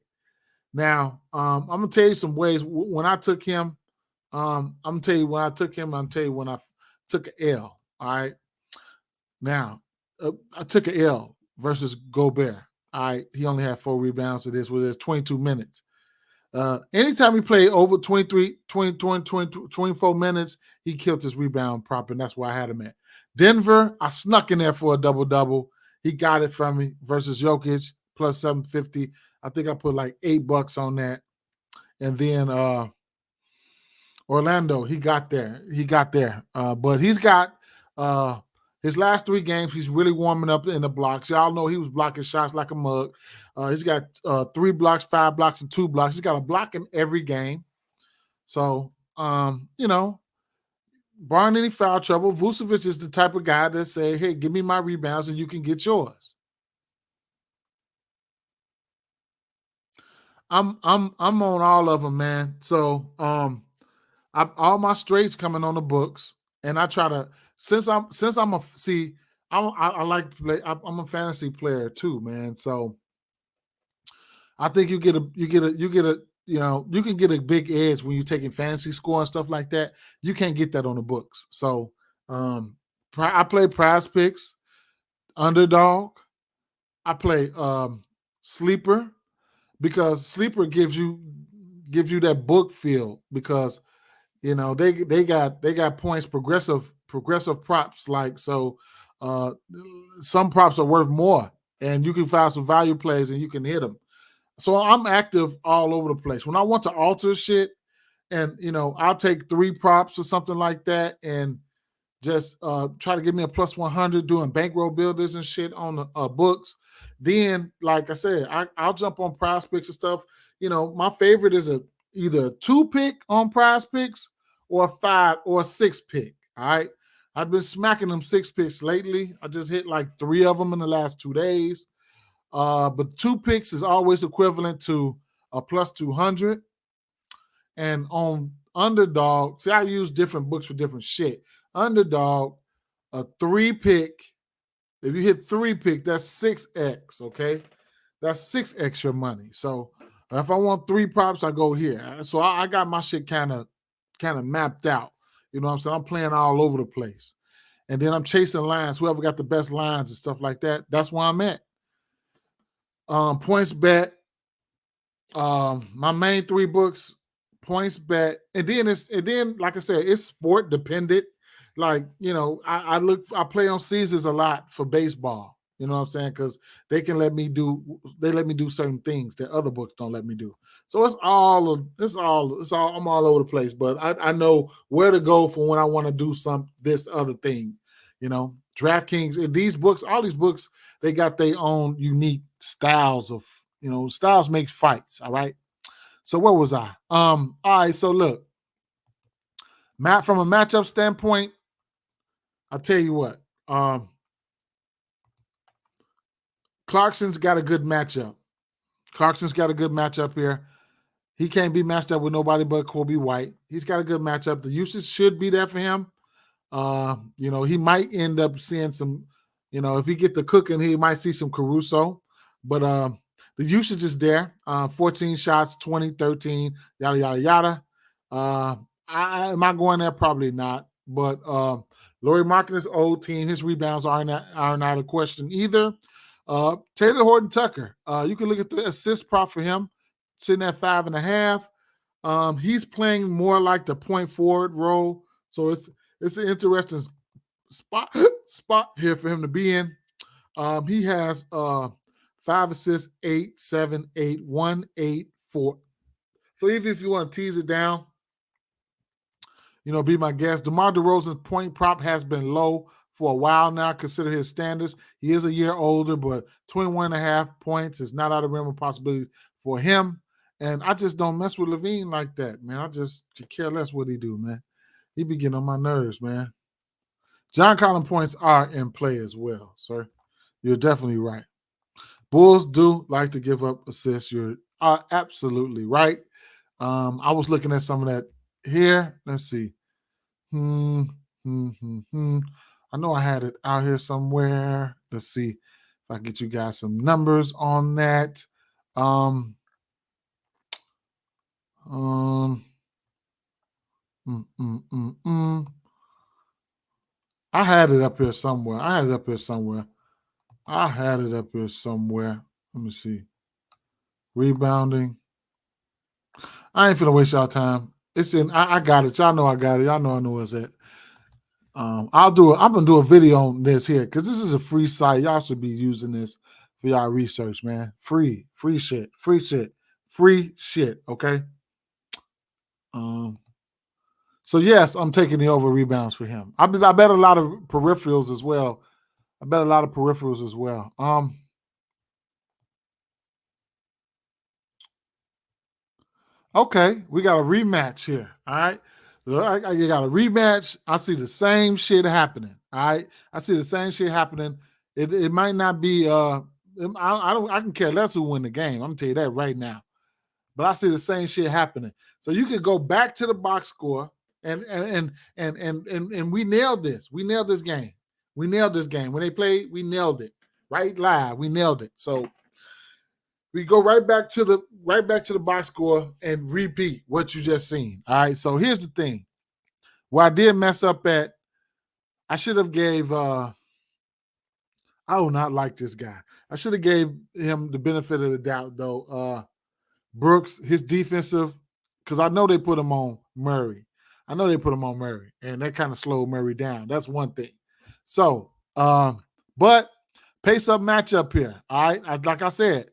Now, I'm going to tell you some ways when I took him. I'm going to tell you when I took him. I'm going to tell you when I took an L. All right. Now, I took an L versus Gobert. All right. He only had 4 rebounds to this, with his 22 minutes. Anytime he played over 23, 20, 24 minutes, he killed his rebound prop, and that's where I had him at. Denver, I snuck in there for a double-double. He got it from me versus Jokic, plus 750. I think I put like $8 on that. And then Orlando, he got there. But he's got his last 3 games, he's really warming up in the blocks. Y'all know he was blocking shots like a mug. He's got 3 blocks, 5 blocks, and 2 blocks. He's got a block in every game. So, barring any foul trouble, Vucevic is the type of guy that say, hey, give me my rebounds and you can get yours. I'm on all of them, man. So all my straights coming on the books, and I try to I like to play. I'm a fantasy player too, man. So I think you can get a big edge when you're taking fantasy score and stuff like that. You can't get that on the books. So I play PrizePicks, Underdog. I play Sleeper, because Sleeper gives you that book feel, because they got points, progressive props, like, so some props are worth more, and you can find some value plays and you can hit them. So I'm active all over the place. When I want to alter shit, and I'll take 3 props or something like that, and just try to give me a plus 100 doing bankroll builders and shit on the books. Then, like I said, I'll jump on PrizePicks and stuff. My favorite is either a 2 pick on PrizePicks or a 5 or a 6 pick. All right. I've been smacking them 6 picks lately. I just hit like 3 of them in the last 2 days. But 2 picks is always equivalent to a plus 200. And on Underdog, see, I use different books for different shit. Underdog, a 3 pick. If you hit 3 pick, that's 6x. Okay, that's 6x your money. So if I want 3 props, I go here. So I got my shit kind of mapped out. You know what I'm saying? I'm playing all over the place, and then I'm chasing lines. Whoever got the best lines and stuff like that, that's where I'm at. Points bet. My main 3 books, points bet, and then like I said, it's sport dependent. Like, I play on Caesars a lot for baseball. You know what I'm saying? Because they let me do certain things that other books don't let me do. So I'm all over the place. But I know where to go for when I want to do this other thing. DraftKings, all these books, they got their own unique styles of, styles makes fights. All right. So where was I? All right. So look, Matt, from a matchup standpoint, I'll tell you what. Clarkson's got a good matchup. Here. He can't be matched up with nobody but Kobe White. He's got a good matchup. The usage should be there for him. He might end up seeing some, if he get the cooking, he might see some Caruso. But the usage is there. 14 shots, 20, 13, yada, yada, yada. Am I going there? Probably not. But Lauri Markkanen's old team, his rebounds are not a question either. Taylor Horton-Tucker, you can look at the assist prop for him, sitting at 5.5. He's playing more like the point forward role, so it's an interesting spot here for him to be in. He has 5 assists, 8, 7, 8, 1, 8, 4. So even if you want to tease it down, be my guest. DeMar DeRozan's point prop has been low for a while now, consider his standards. He is a year older, but 21.5 points is not out of realm of possibility for him. And I just don't mess with Levine like that, man. I just care less what he do, man. He be getting on my nerves, man. John Collins points are in play as well, sir. You're definitely right. Bulls do like to give up assists. You're absolutely right. I was looking at some of that here. Let's see. I know I had it out here somewhere. Let's see if I can get you guys some numbers on that. Um, I had it up here somewhere. Let me see. Rebounding. I ain't finna waste y'all time. It's in. I got it. Y'all know I got it. Y'all know I know where it's at. I'm gonna do a video on this here because this is a free site. Y'all should be using this for y'all research, man. Free shit. Okay. So yes, I'm taking the over rebounds for him. I bet a lot of peripherals as well. Okay, we got a rematch here. All right. You got a rematch. I see the same shit happening. All right. I see the same shit happening. It might not be I can care less who win the game. I'm gonna tell you that right now. But I see the same shit happening. So you can go back to the box score and we nailed this. We nailed this game. When they played, we nailed it. Right live, we nailed it. So we go right back to the box score and repeat what you just seen. All right. So here's the thing. Where I did mess up at, I should have gave I do not like this guy. I should have gave him the benefit of the doubt though. Brooks, his defensive, because I know they put him on Murray. And that kind of slowed Murray down. That's one thing. So, but pace up matchup here. All right. Like I said,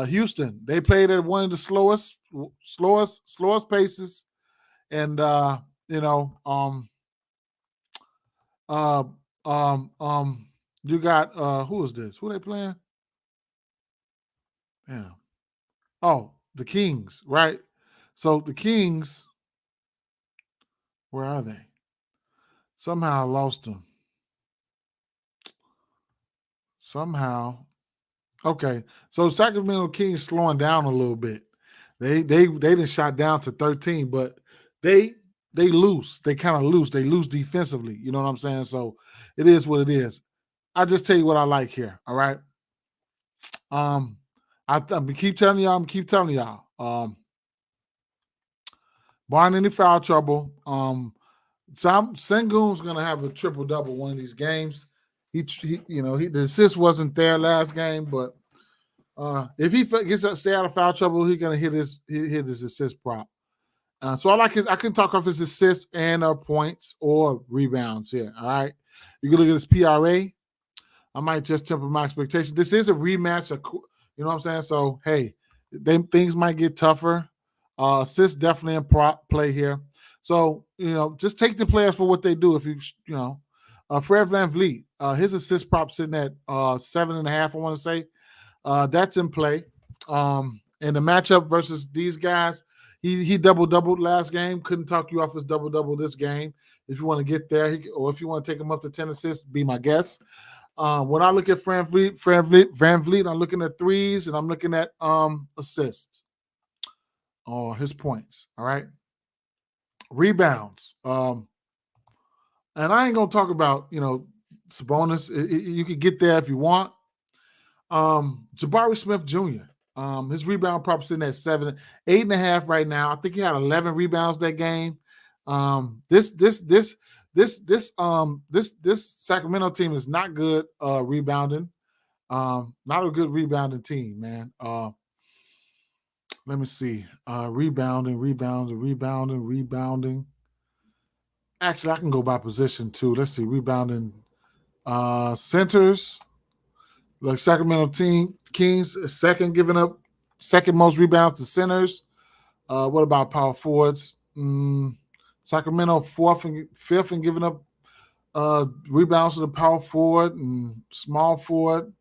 Houston, they played at one of the slowest paces. And you got who is this? Who they playing? Yeah. Oh, the Kings, right? So the Kings, where are they? Somehow I lost them. Okay. So Sacramento Kings slowing down a little bit. They didn't shot down to 13, but they loose. They kind of loose. They lose defensively. You know what I'm saying? So it is what it is. I just tell you what I like here. All right. I keep telling y'all. Barring any foul trouble, Sengun's gonna have a triple double one of these games. The assist wasn't there last game, but if he gets stay out of foul trouble, he's gonna hit his assist prop. So I can talk off his assists and points or rebounds here. All right, you can look at his PRA. I might just temper my expectations. This is a rematch. You know what I'm saying? So hey, things might get tougher. Assists definitely in play here. So just take the players for what they do. If Fred VanVleet, his assist prop sitting at 7.5. I want to say that's in play. In the matchup versus these guys, he doubled last game. Couldn't talk you off his double this game. If you want to get there, or if you want to take him up to 10 assists, be my guest. When I look at VanVleet, I'm looking at threes and I'm looking at assists or his points. All right. Rebounds. And I ain't gonna talk about Sabonis. You could get there if you want. Jabari Smith Jr. His rebound prop sitting at 8.5 right now. I think he had 11 rebounds that game. This Sacramento team is not good rebounding. Not a good rebounding team, man. Let me see. Rebounding. Actually, I can go by position too. Let's see. Rebounding centers. Like Sacramento Kings, second most rebounds to centers. What about power forwards? Sacramento fifth and giving up rebounds to the power forward and small forward.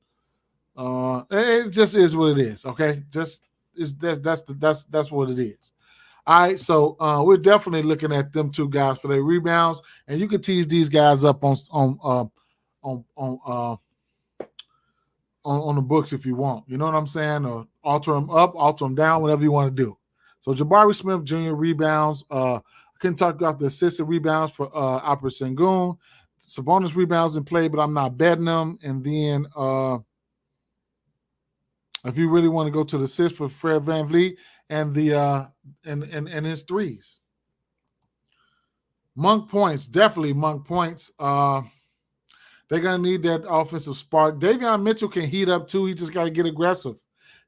It just is what it is. Okay, just That's what it is. All right, so we're definitely looking at them two guys for their rebounds, and you can tease these guys up on the books if you want. You know what I'm saying? Or alter them up, alter them down, whatever you want to do. So Jabari Smith Jr. rebounds. I can talk about the assisted rebounds for Alper Sengun. Sabonis rebounds in play, but I'm not betting them. And then if you really want to go to the assist for Fred VanVleet and the and his threes. Monk points, definitely Monk points. They're going to need that offensive spark. Davion Mitchell can heat up too. He just got to get aggressive.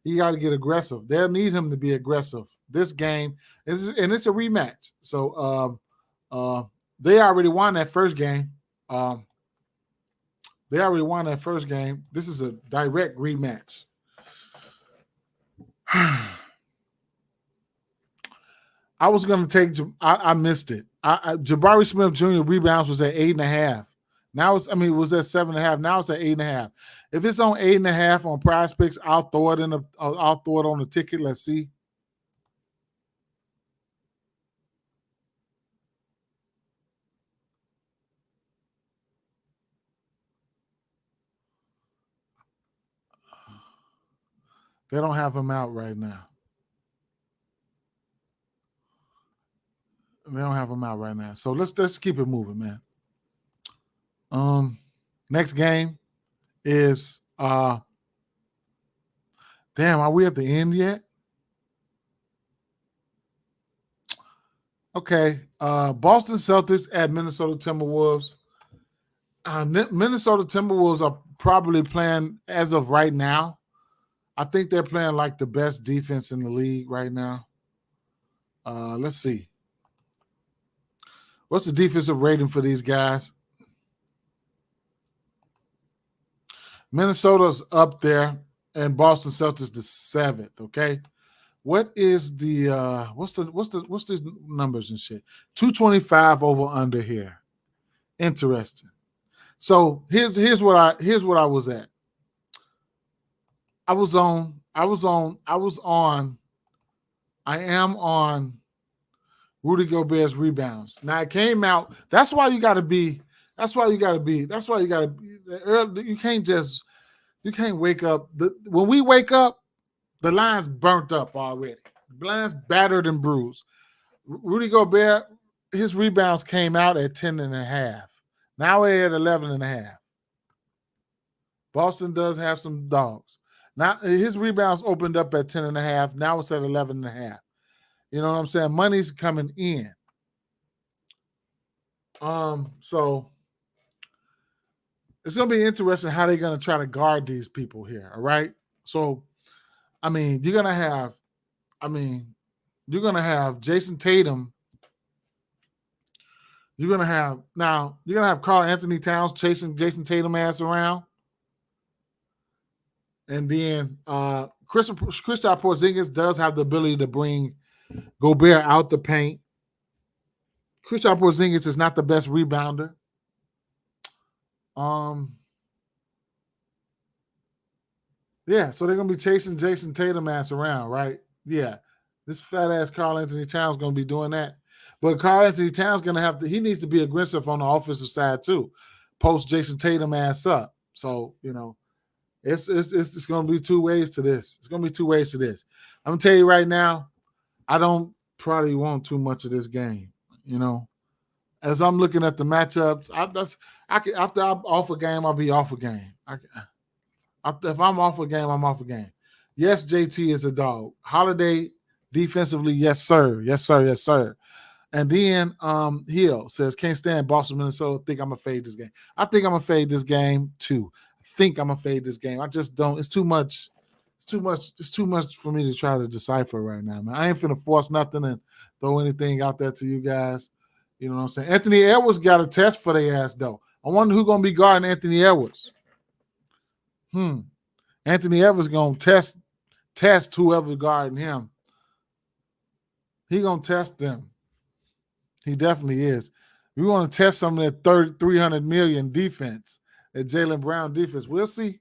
They'll need him to be aggressive this game. And it's a rematch. So they already won that first game. This is a direct rematch. I was going to take – I missed it. Jabari Smith Jr. rebounds was at 8.5. Now it was at 7.5. Now it's at 8.5. If it's on 8.5 on PrizePicks, I'll throw it on the ticket. Let's see. They don't have him out right now. So let's keep it moving, man. Next game is damn, are we at the end yet? Okay. Boston Celtics at Minnesota Timberwolves. Minnesota Timberwolves are probably playing, as of right now, I think they're playing like the best defense in the league right now. Let's see. What's the defensive rating for these guys? Minnesota's up there, and Boston Celtics the 7th. Okay, what is the what's the numbers and shit? 225 over under here. Interesting. So here's what I was at. I am on Rudy Gobert's rebounds. Now it came out. That's why you got to be. You can't wake up. When we wake up, the line's burnt up already. The line's battered and bruised. Rudy Gobert, his rebounds came out at 10.5. Now we're at 11.5. Boston does have some dogs. Now his rebounds opened up at 10.5. Now it's at 11.5. You know what I'm saying? Money's coming in. So it's going to be interesting how they're going to try to guard these people here. All right. So, you're going to have Jason Tatum. You're going to have Karl Anthony Towns chasing Jason Tatum ass around. And then Kristaps Porzingis does have the ability to bring Gobert out the paint. Kristaps Porzingis is not the best rebounder. Yeah, so they're gonna be chasing Jason Tatum ass around, right? Yeah, this fat ass Karl Anthony Towns gonna be doing that, but Karl Anthony Towns he needs to be aggressive on the offensive side too, post Jason Tatum ass up. So it's gonna be two ways to this. I'm gonna tell you right now, I don't probably want too much of this game. As I'm looking at the matchups, after I'm off a game, I'll be off a game. If I'm off a game, I'm off a game. Yes, JT is a dog. Holiday defensively, yes, sir. And then Hill says, can't stand Boston, Minnesota. Think I'm gonna fade this game. I think I'm gonna fade this game too. I just don't. It's too much. It's too much for me to try to decipher right now, man. I ain't finna force nothing and throw anything out there to you guys. You know what I'm saying? Anthony Edwards got a test for their ass, though. I wonder who's going to be guarding Anthony Edwards. Anthony Edwards going to test whoever guarding him. He going to test them. He definitely is. We want to test some of that 300 million defense, that Jaylen Brown defense. We'll see.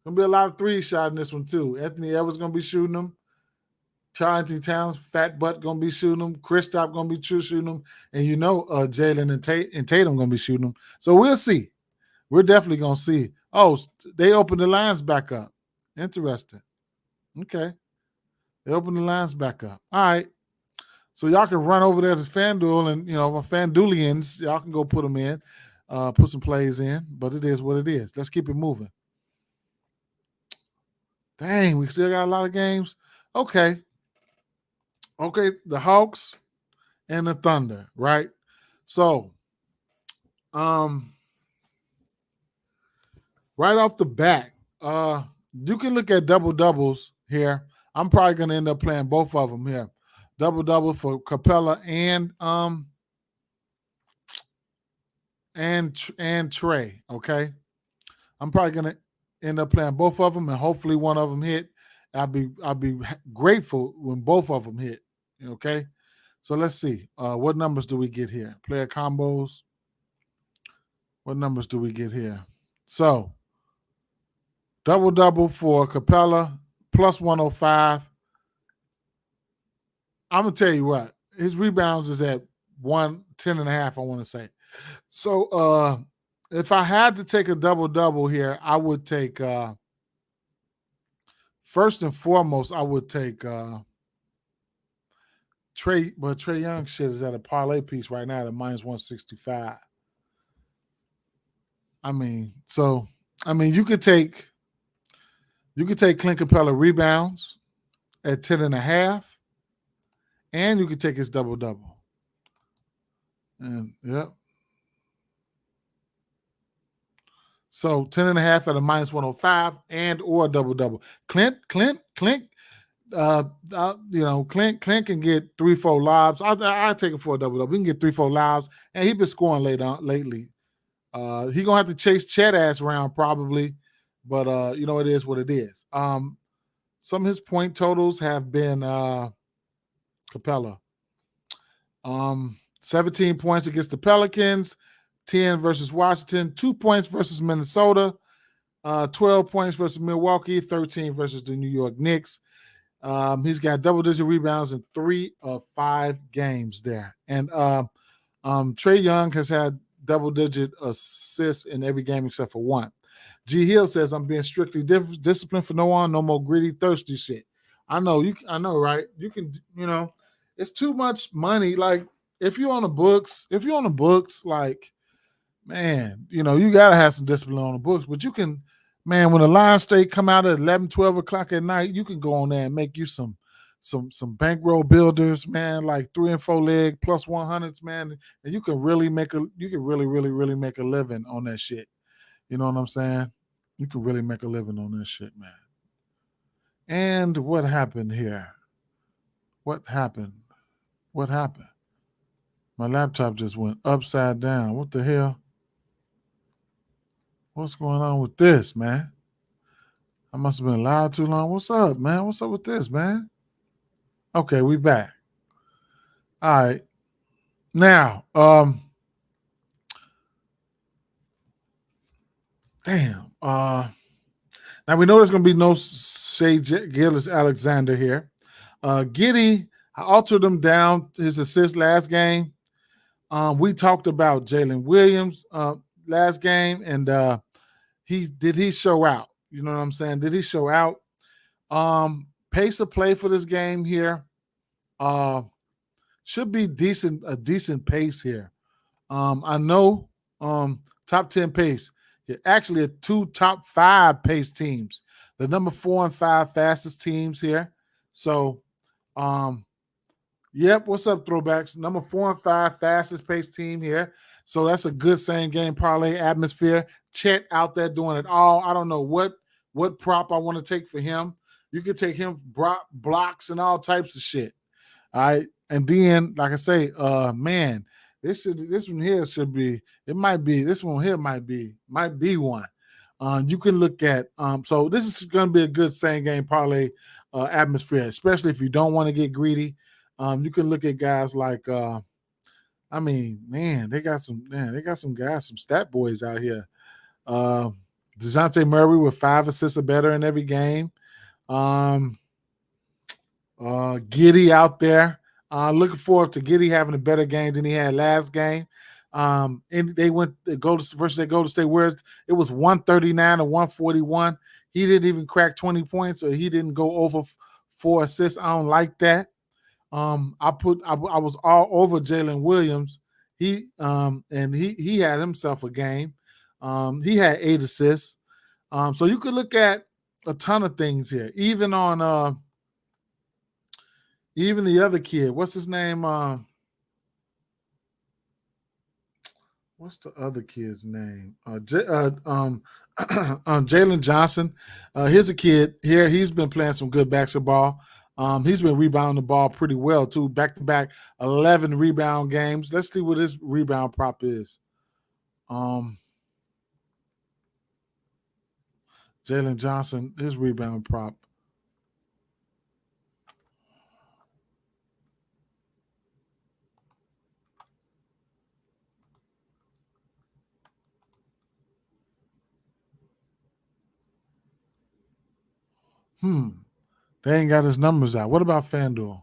Gonna be a lot of 3 shot in this one too. Anthony Edwards gonna be shooting them. Charlie Towns, Fat Butt gonna be shooting them. Kristaps gonna be shooting them, and Jalen and Tatum gonna be shooting them. So we'll see. We're definitely gonna see. Oh, they opened the lines back up. Interesting. Okay, they opened the lines back up. All right. So y'all can run over there to FanDuel and my FanDuelians, y'all can go put them in, put some plays in. But it is what it is. Let's keep it moving. Dang, we still got a lot of games. Okay, the Hawks and the Thunder, right? So, right off the bat, you can look at double doubles here. I'm probably gonna end up playing both of them here. Double for Capella and Trey. Okay, I'm probably gonna end up playing both of them, and hopefully one of them hit. I'll be grateful when both of them hit. Okay, so let's see. What numbers do we get here? Player combos. What numbers do we get here? So double for Capella plus 105. I'm gonna tell you what, his rebounds is at 110.5. I want to say. So if I had to take a double here, I would take first and foremost, I would take Trey, but Trey Young shit is at a parlay piece right now at minus 165. You could take Clint Capella rebounds at 10.5, and you could take his double. And yep. So 10.5 at a minus 105 and or double. Clint, Clint can get 3-4 lobs. I take him for a double. We can get 3-4 lobs, and he's been scoring lately. He gonna have to chase Chet ass around probably, but it is what it is. Some of his point totals have been Capella. 17 points against the Pelicans, 10 versus Washington, 2 points versus Minnesota, 12 points versus Milwaukee, 13 versus the New York Knicks. He's got double-digit rebounds in 3 of 5 games there. And Trey Young has had double-digit assists in every game except for 1. G. Hill says, I'm being strictly disciplined for no more greedy, thirsty shit. I know, right? You can, it's too much money. Like, if you're on the books, like, man, you got to have some discipline on the books. But you can, man, when the line state come out at 11, 12 o'clock at night, you can go on there and make you some bankroll builders, man, like 3 and 4 leg plus 100s, man. And you can really make really make a living on that shit. You know what I'm saying? You can really make a living on that shit, man. And what happened here? What happened? My laptop just went upside down. What the hell? What's going on with this, man? I must have been live too long. What's up, man? What's up with this, man? Okay, we back. All right. Now, damn. Now we know there's gonna be no Shea Gilgeous-Alexander here. Giddey, I altered him down his assist last game. We talked about Jalen Williams last game, and he show out? You know what I'm saying? Did he show out? Pace of play for this game here should be a decent pace here. I know top 10 pace. Actually, 2 top 5 pace teams. The number 4 and 5 fastest teams here. So, yep. What's up, throwbacks? Number 4 and 5 fastest pace team here. So that's a good same game parlay atmosphere. Chet out there doing it all. I don't know what prop I want to take for him. You could take him blocks and all types of shit. All right. And then, like I say, man, this one here should be. It might be. This one here might be one. You can look at. So this is going to be a good same game parlay atmosphere, especially if you don't want to get greedy. You can look at guys like. They got some guys, some stat boys out here. DeJounte Murray with 5 assists or better in every game. Giddey out there. Looking forward to Giddey having a better game than he had last game. And they went versus the Golden State Warriors. It was 139 to 141. He didn't even crack 20 points, or he didn't go over 4 assists. I don't like that. I was all over Jalen Williams. He had himself a game. He had 8 assists. So you could look at a ton of things here, even on even the other kid. What's his name? What's the other kid's name? Jalen Johnson. Here's a kid here. He's been playing some good basketball. He's been rebounding the ball pretty well too. Back-to-back 11 rebound games. Let's see what his rebound prop is. Jalen Johnson, his rebound prop. They ain't got his numbers out. What about FanDuel?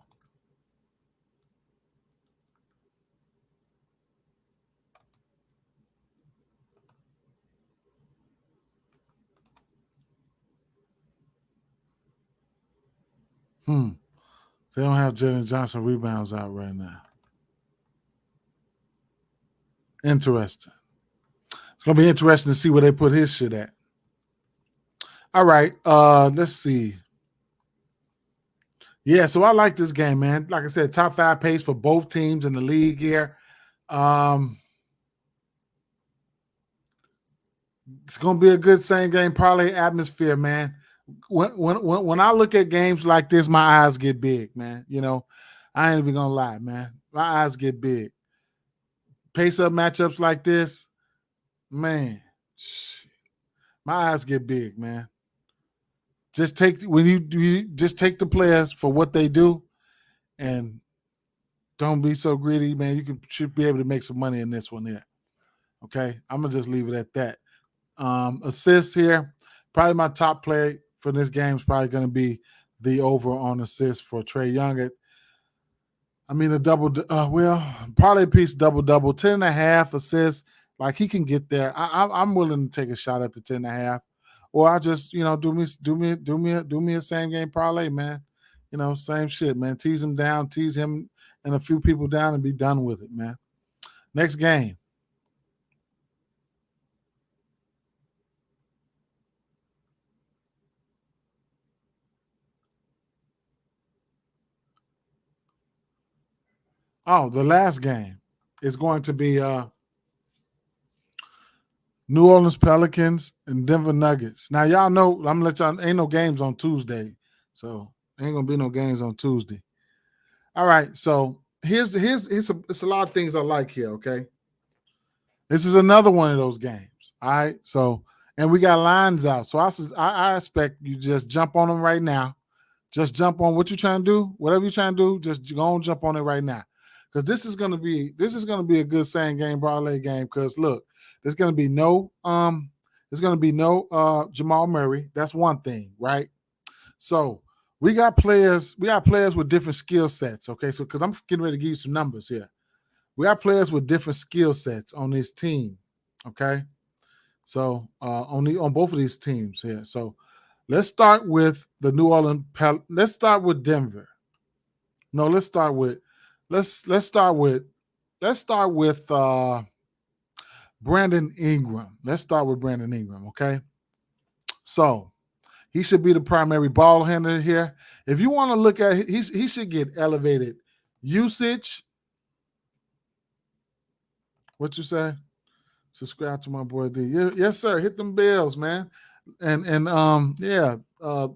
They don't have Jalen Johnson rebounds out right now. Interesting. It's going to be interesting to see where they put his shit at. All right. Let's see. Yeah, so I like this game, man. Like I said, top 5 pace for both teams in the league here. It's going to be a good same game parlay atmosphere, man. When I look at games like this, my eyes get big, man. You know, I ain't even going to lie, man. My eyes get big. Pace up matchups like this, man, my eyes get big, man. Just take just take the players for what they do, and don't be so greedy, man. Should be able to make some money in this one here. Okay, I'm gonna just leave it at that. Assists here, probably my top play for this game is probably going to be the over on assists for Trae Young. A double. Parlay piece double 10.5 assists. Like he can get there. I'm willing to take a shot at the 10.5. Or I just, do me a same game parlay, man. Same shit, man. Tease him down, tease him and a few people down, and be done with it, man. Next game. Oh, the last game is going to be New Orleans Pelicans and Denver Nuggets. Now, y'all know, I'm going to let y'all, ain't no games on Tuesday. So, ain't going to be no games on Tuesday. All right. So, here's a lot of things I like here, okay? This is another one of those games. All right. So, and we got lines out. So, I expect you just jump on them right now. Just jump on what you're trying to do. Whatever you're trying to do, just go and jump on it right now. Because this is gonna be a good same game parlay game. Because look, there's gonna be no Jamal Murray. That's one thing, right? So we got players with different skill sets. Okay, so because I'm getting ready to give you some numbers here. We got players with different skill sets on this team. Okay, so on both of these teams here. So let's start with the New Orleans. Let's start with Denver. No, let's start with Brandon Ingram. Let's start with Brandon Ingram, okay? So he should be the primary ball handler here. If you want to look at he should get elevated usage. What you say? Subscribe to my boy D. Yes, sir. Hit them bells, man. And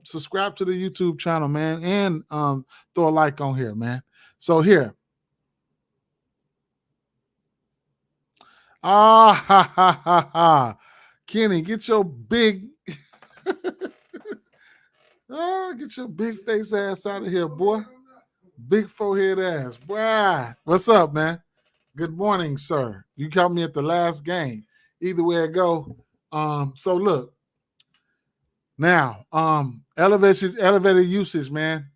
subscribe to the YouTube channel, man, and throw a like on here, man. So here. Kenny, get your big get your big face ass out of here, boy. Big forehead ass. Boy. What's up, man? Good morning, sir. You caught me at the last game. Either way it go. So look, Now, elevated usage, man,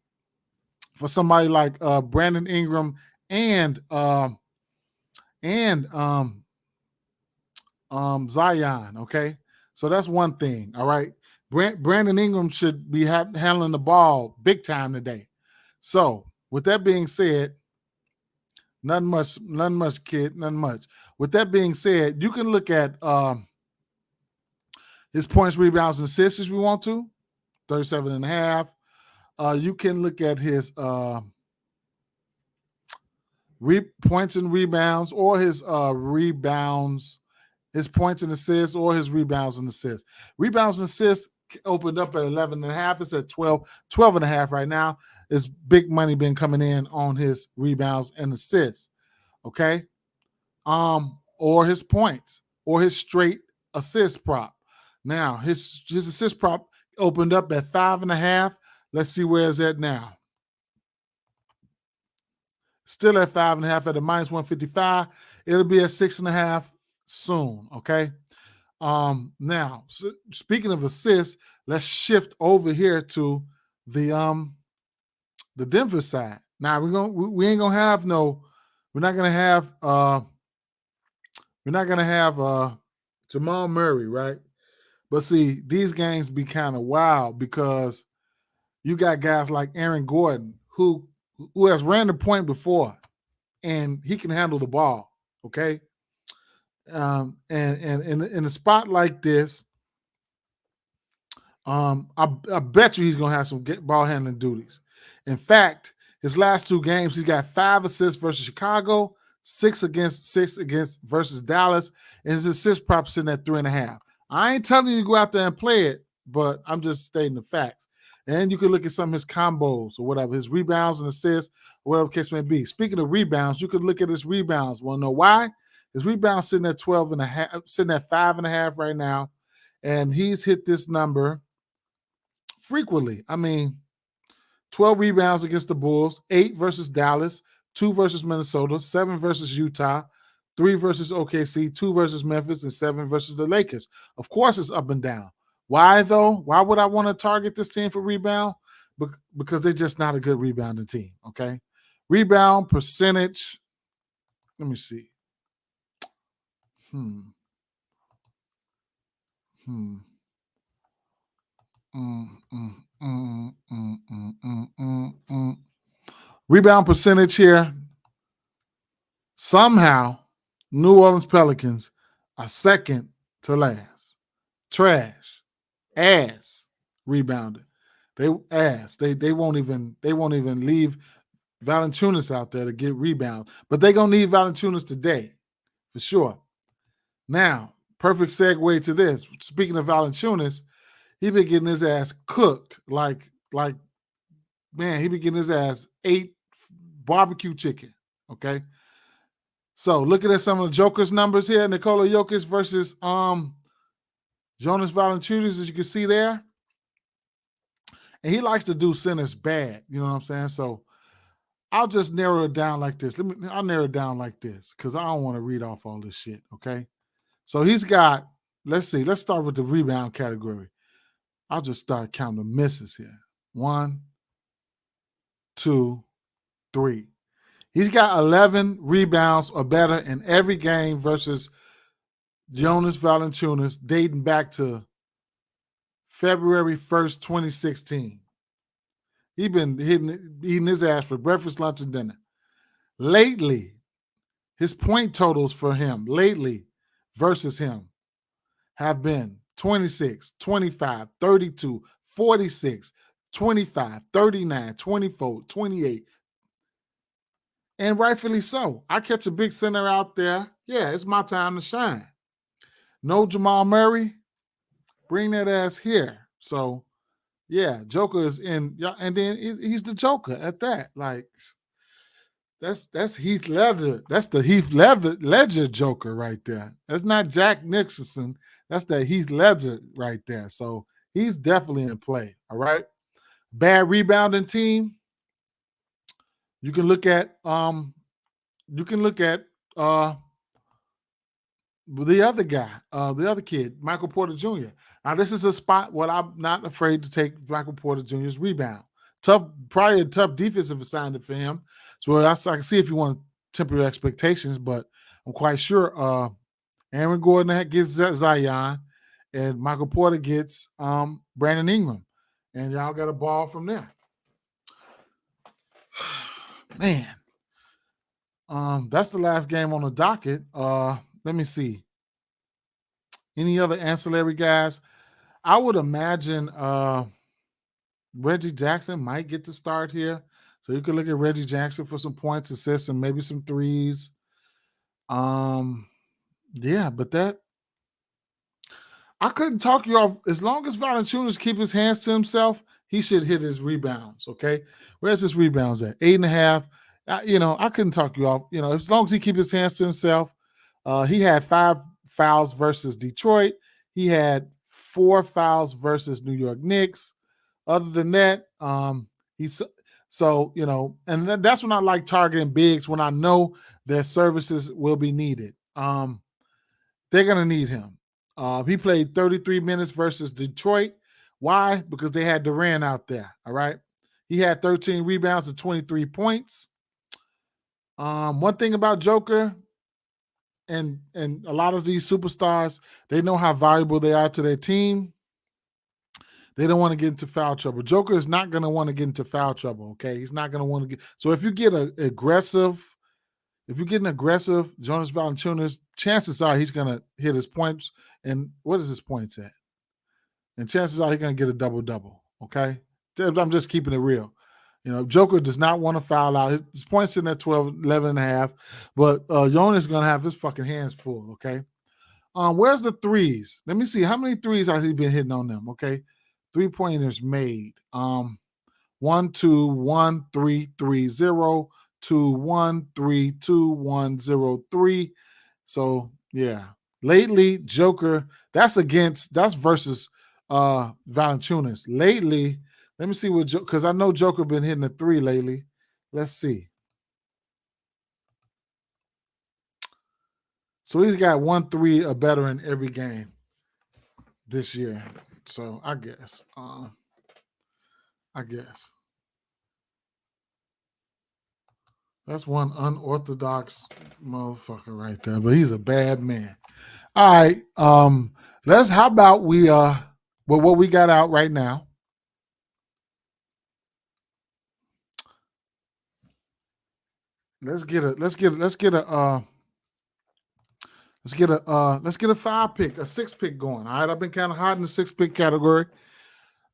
for somebody like Brandon Ingram and and Zion. Okay, so that's one thing. All right, Brandon Ingram should be handling the ball big time today. So, with that being said, nothing much, kid, nothing much. With that being said, you can look at his points, rebounds, and assists if you want to, 37 and a half. You can look at his points and rebounds, or his rebounds, his points and assists, or his rebounds and assists. Rebounds and assists opened up at 11 and a half. It's at 12 and a half right now. It's big money been coming in on his rebounds and assists. Okay. Or his points, or his straight assist prop. Now, his assist prop opened up at 5.5. Let's see where it's at now. Still at 5.5 at a minus 155. It'll be at 6.5 soon. Okay. Now, so speaking of assists, let's shift over here to the Denver side. Now we ain't gonna have we're not gonna have Jamal Murray, right? But see, these games be kind of wild because you got guys like Aaron Gordon who has ran the point before, and he can handle the ball. Okay. And in a spot like this, I bet you he's gonna have some ball handling duties. In fact, his last two games, he's got 5 assists versus Chicago, 6 against versus Dallas, and his assist prop sitting at 3.5. I ain't telling you to go out there and play it, but I'm just stating the facts. And you can look at some of his combos or whatever, his rebounds and assists, or whatever the case may be. Speaking of rebounds, you could look at his rebounds. Want to know why? His rebounds sitting at 12.5, sitting at 5.5 right now, and he's hit this number frequently. I mean, 12 rebounds against the Bulls, 8 versus Dallas, 2 versus Minnesota, 7 versus Utah, 3 versus OKC, 2 versus Memphis, and 7 versus the Lakers. Of course, it's up and down. Why, though? Why would I want to target this team for rebound? Because they're just not a good rebounding team, okay? Rebound percentage. Let me see. Rebound percentage here. Somehow, New Orleans Pelicans are second to last. Trash. Ass rebounded. They won't even leave Valanciunas out there to get rebounds. But they're gonna need Valanciunas today, for sure. Now, perfect segue to this. Speaking of Valanciunas, he been getting his ass cooked like man, he been getting his ass ate barbecue chicken. Okay. So looking at some of the Joker's numbers here, Nikola Jokic versus Jonas Valanciunas, as you can see there. And he likes to do centers bad. You know what I'm saying? So I'll just narrow it down like this. I'll narrow it down like this because I don't want to read off all this shit. Okay. So he's got, let's see, let's start with the rebound category. I'll just start counting the misses here. 1, 2, 3. He's got 11 rebounds or better in every game versus Jonas Valanciunas dating back to February 1st, 2016. He's been eating his ass for breakfast, lunch, and dinner. Lately, his point totals for him lately versus him have been 26, 25, 32, 46, 25, 39, 24, 28. And rightfully so. I catch a big center out there. Yeah, it's my time to shine. No Jamal Murray, bring that ass here. So, yeah, Joker is in, and then he's the Joker at that. Like, that's Heath Ledger. That's the Heath Ledger Joker right there. That's not Jack Nicholson. That's that Heath Ledger right there. So he's definitely in play. All right. Bad rebounding team. You can look at the other guy, the other kid, Michael Porter Jr. Now, this is a spot where I'm not afraid to take Michael Porter Jr.'s rebound. Probably a tough defensive assignment for him. So I can see if you want to temper your expectations, but I'm quite sure Aaron Gordon gets Zion, and Michael Porter gets Brandon Ingram, and y'all got a ball from there. Man, that's the last game on the docket. Let me see. Any other ancillary guys? I would imagine Reggie Jackson might get the start here. So you could look at Reggie Jackson for some points, assists, and maybe some threes. Yeah, but that I couldn't talk you off. As long as Valanciunas keep his hands to himself, he should hit his rebounds. Okay, where's his rebounds at? 8.5. I couldn't talk you off. As long as he keep his hands to himself. He had 5 fouls versus Detroit. He had 4 fouls versus New York Knicks. Other than that, he's and that's when I like targeting bigs when I know their services will be needed. They're gonna need him. He played 33 minutes versus Detroit. Why? Because they had Durant out there. All right. He had 13 rebounds and 23 points. One thing about Joker and a lot of these superstars, they know how valuable they are to their team. They don't want to get into foul trouble. Joker is not going to want to get into foul trouble, okay? He's not going to want to get – so if you get an aggressive Jonas Valanciunas, chances are he's going to hit his points. And what is his points at? And chances are he's going to get a double-double, okay? I'm just keeping it real. Joker does not want to foul out. His points in at 12, 11 and a half. But Jonas is going to have his fucking hands full, okay? Where's the threes? Let me see. How many threes has he been hitting on them, okay? 3-pointers made. 1, 2, 1, 3, 3, 0, 2, 1, 3, 2, 1, 0, 3. So, yeah. Lately, Joker, that's versus Valanciunas. Lately, let me see what because I know Joker been hitting a 3 lately. Let's see. So he's got 1 3 or better in every game this year. So I guess. That's one unorthodox motherfucker right there, but he's a bad man. All right. How about we what we got out right now? Let's get a 5-pick, a 6-pick going. All right. I've been kind of hot in the 6-pick category.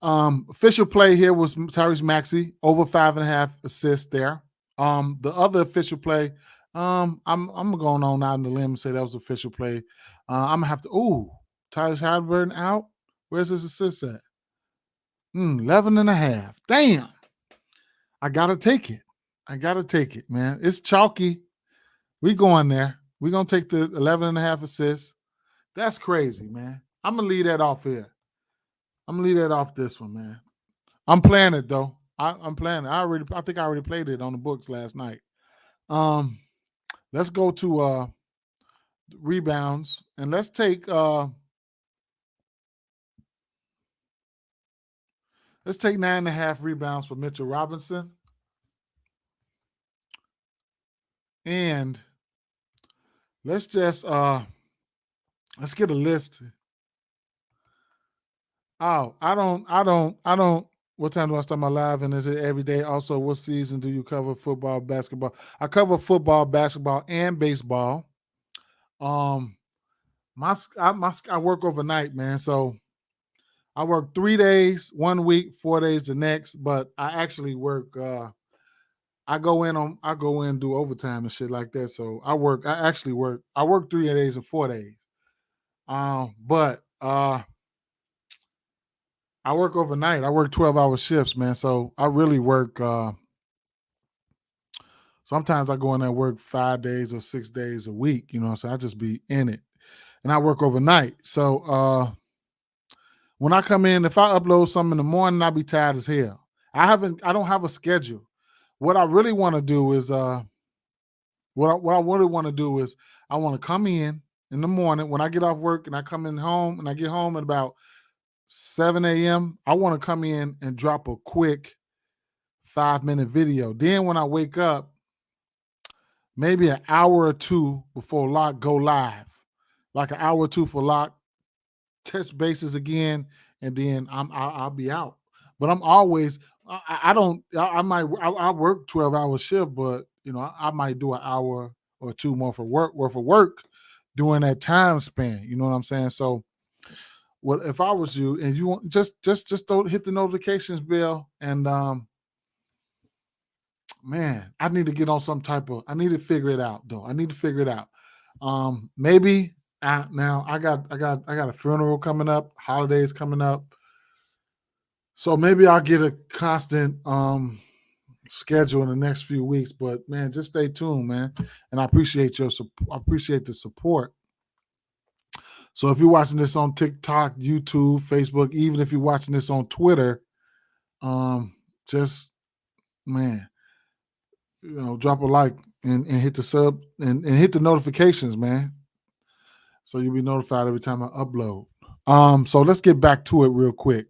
Official play here was Tyrese Maxey, over 5.5 assists there. The other official play, I'm going on out in the limb and say that was official play. I'm gonna have to. Tyrese Halliburton out. Where's his assist at? 11.5. Damn. I gotta take it, man. It's chalky. We going there. We're gonna take the 11.5 assists. That's crazy, man. I'm gonna leave that off here. I'm gonna leave that off this one, man. I'm playing it though. I'm playing it. I think I already played it on the books last night. Let's go to rebounds and let's take 9.5 rebounds for Mitchell Robinson. And let's just let's get a list. Oh, I don't. What time do I start my live? And is it every day? Also, what season do you cover football, basketball? I cover football, basketball, and baseball. I work overnight, man. So I work 3 days, 1 week, 4 days the next. But I actually work. I go in and do overtime and shit like that. So I work 3 days and 4 days. But I work overnight. I work 12-hour shifts, man. So I really work. Sometimes I go in there and work 5 days or 6 days a week, so I just be in it. And I work overnight. So when I come in, if I upload something in the morning, I'll be tired as hell. I don't have a schedule. What I really want to do is I want to come in in the morning when I get off work and I come in home and I get home at about 7 a.m., I want to come in and drop a quick 5-minute video. Then when I wake up, maybe an hour or two before lock go live, like an hour or two for lock, touch bases again, and then I'll be out. But I'm always I work 12-hour shift, but I might do an hour or two more for work during that time span. You know what I'm saying? So what if I was you and you want just don't hit the notifications bell and man, I need to get on some type of I need to figure it out though. I need to figure it out. Maybe now I got a funeral coming up, holidays coming up. So maybe I'll get a constant schedule in the next few weeks. But man, just stay tuned, man. And I appreciate the support. So if you're watching this on TikTok, YouTube, Facebook, even if you're watching this on Twitter, just man, drop a like and hit the sub and hit the notifications, man. So you'll be notified every time I upload. So let's get back to it real quick.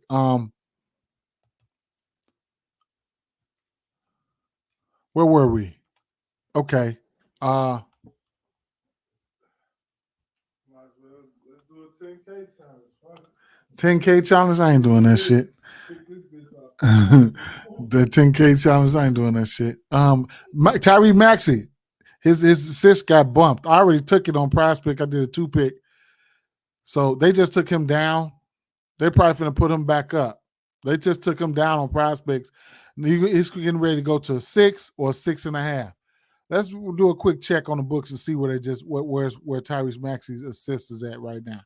Where were we? Okay. Let's do a 10K challenge. 10K challenge? I ain't doing that shit. The 10K challenge, I ain't doing that shit. Tyree Maxey, his assist got bumped. I already took it on PrizePick. I did a 2-pick. So they just took him down. They probably finna put him back up. They just took him down on PrizePicks. He's getting ready to go to 6 or 6.5. Let's do a quick check on the books and see where where Tyrese Maxey's assist is at right now.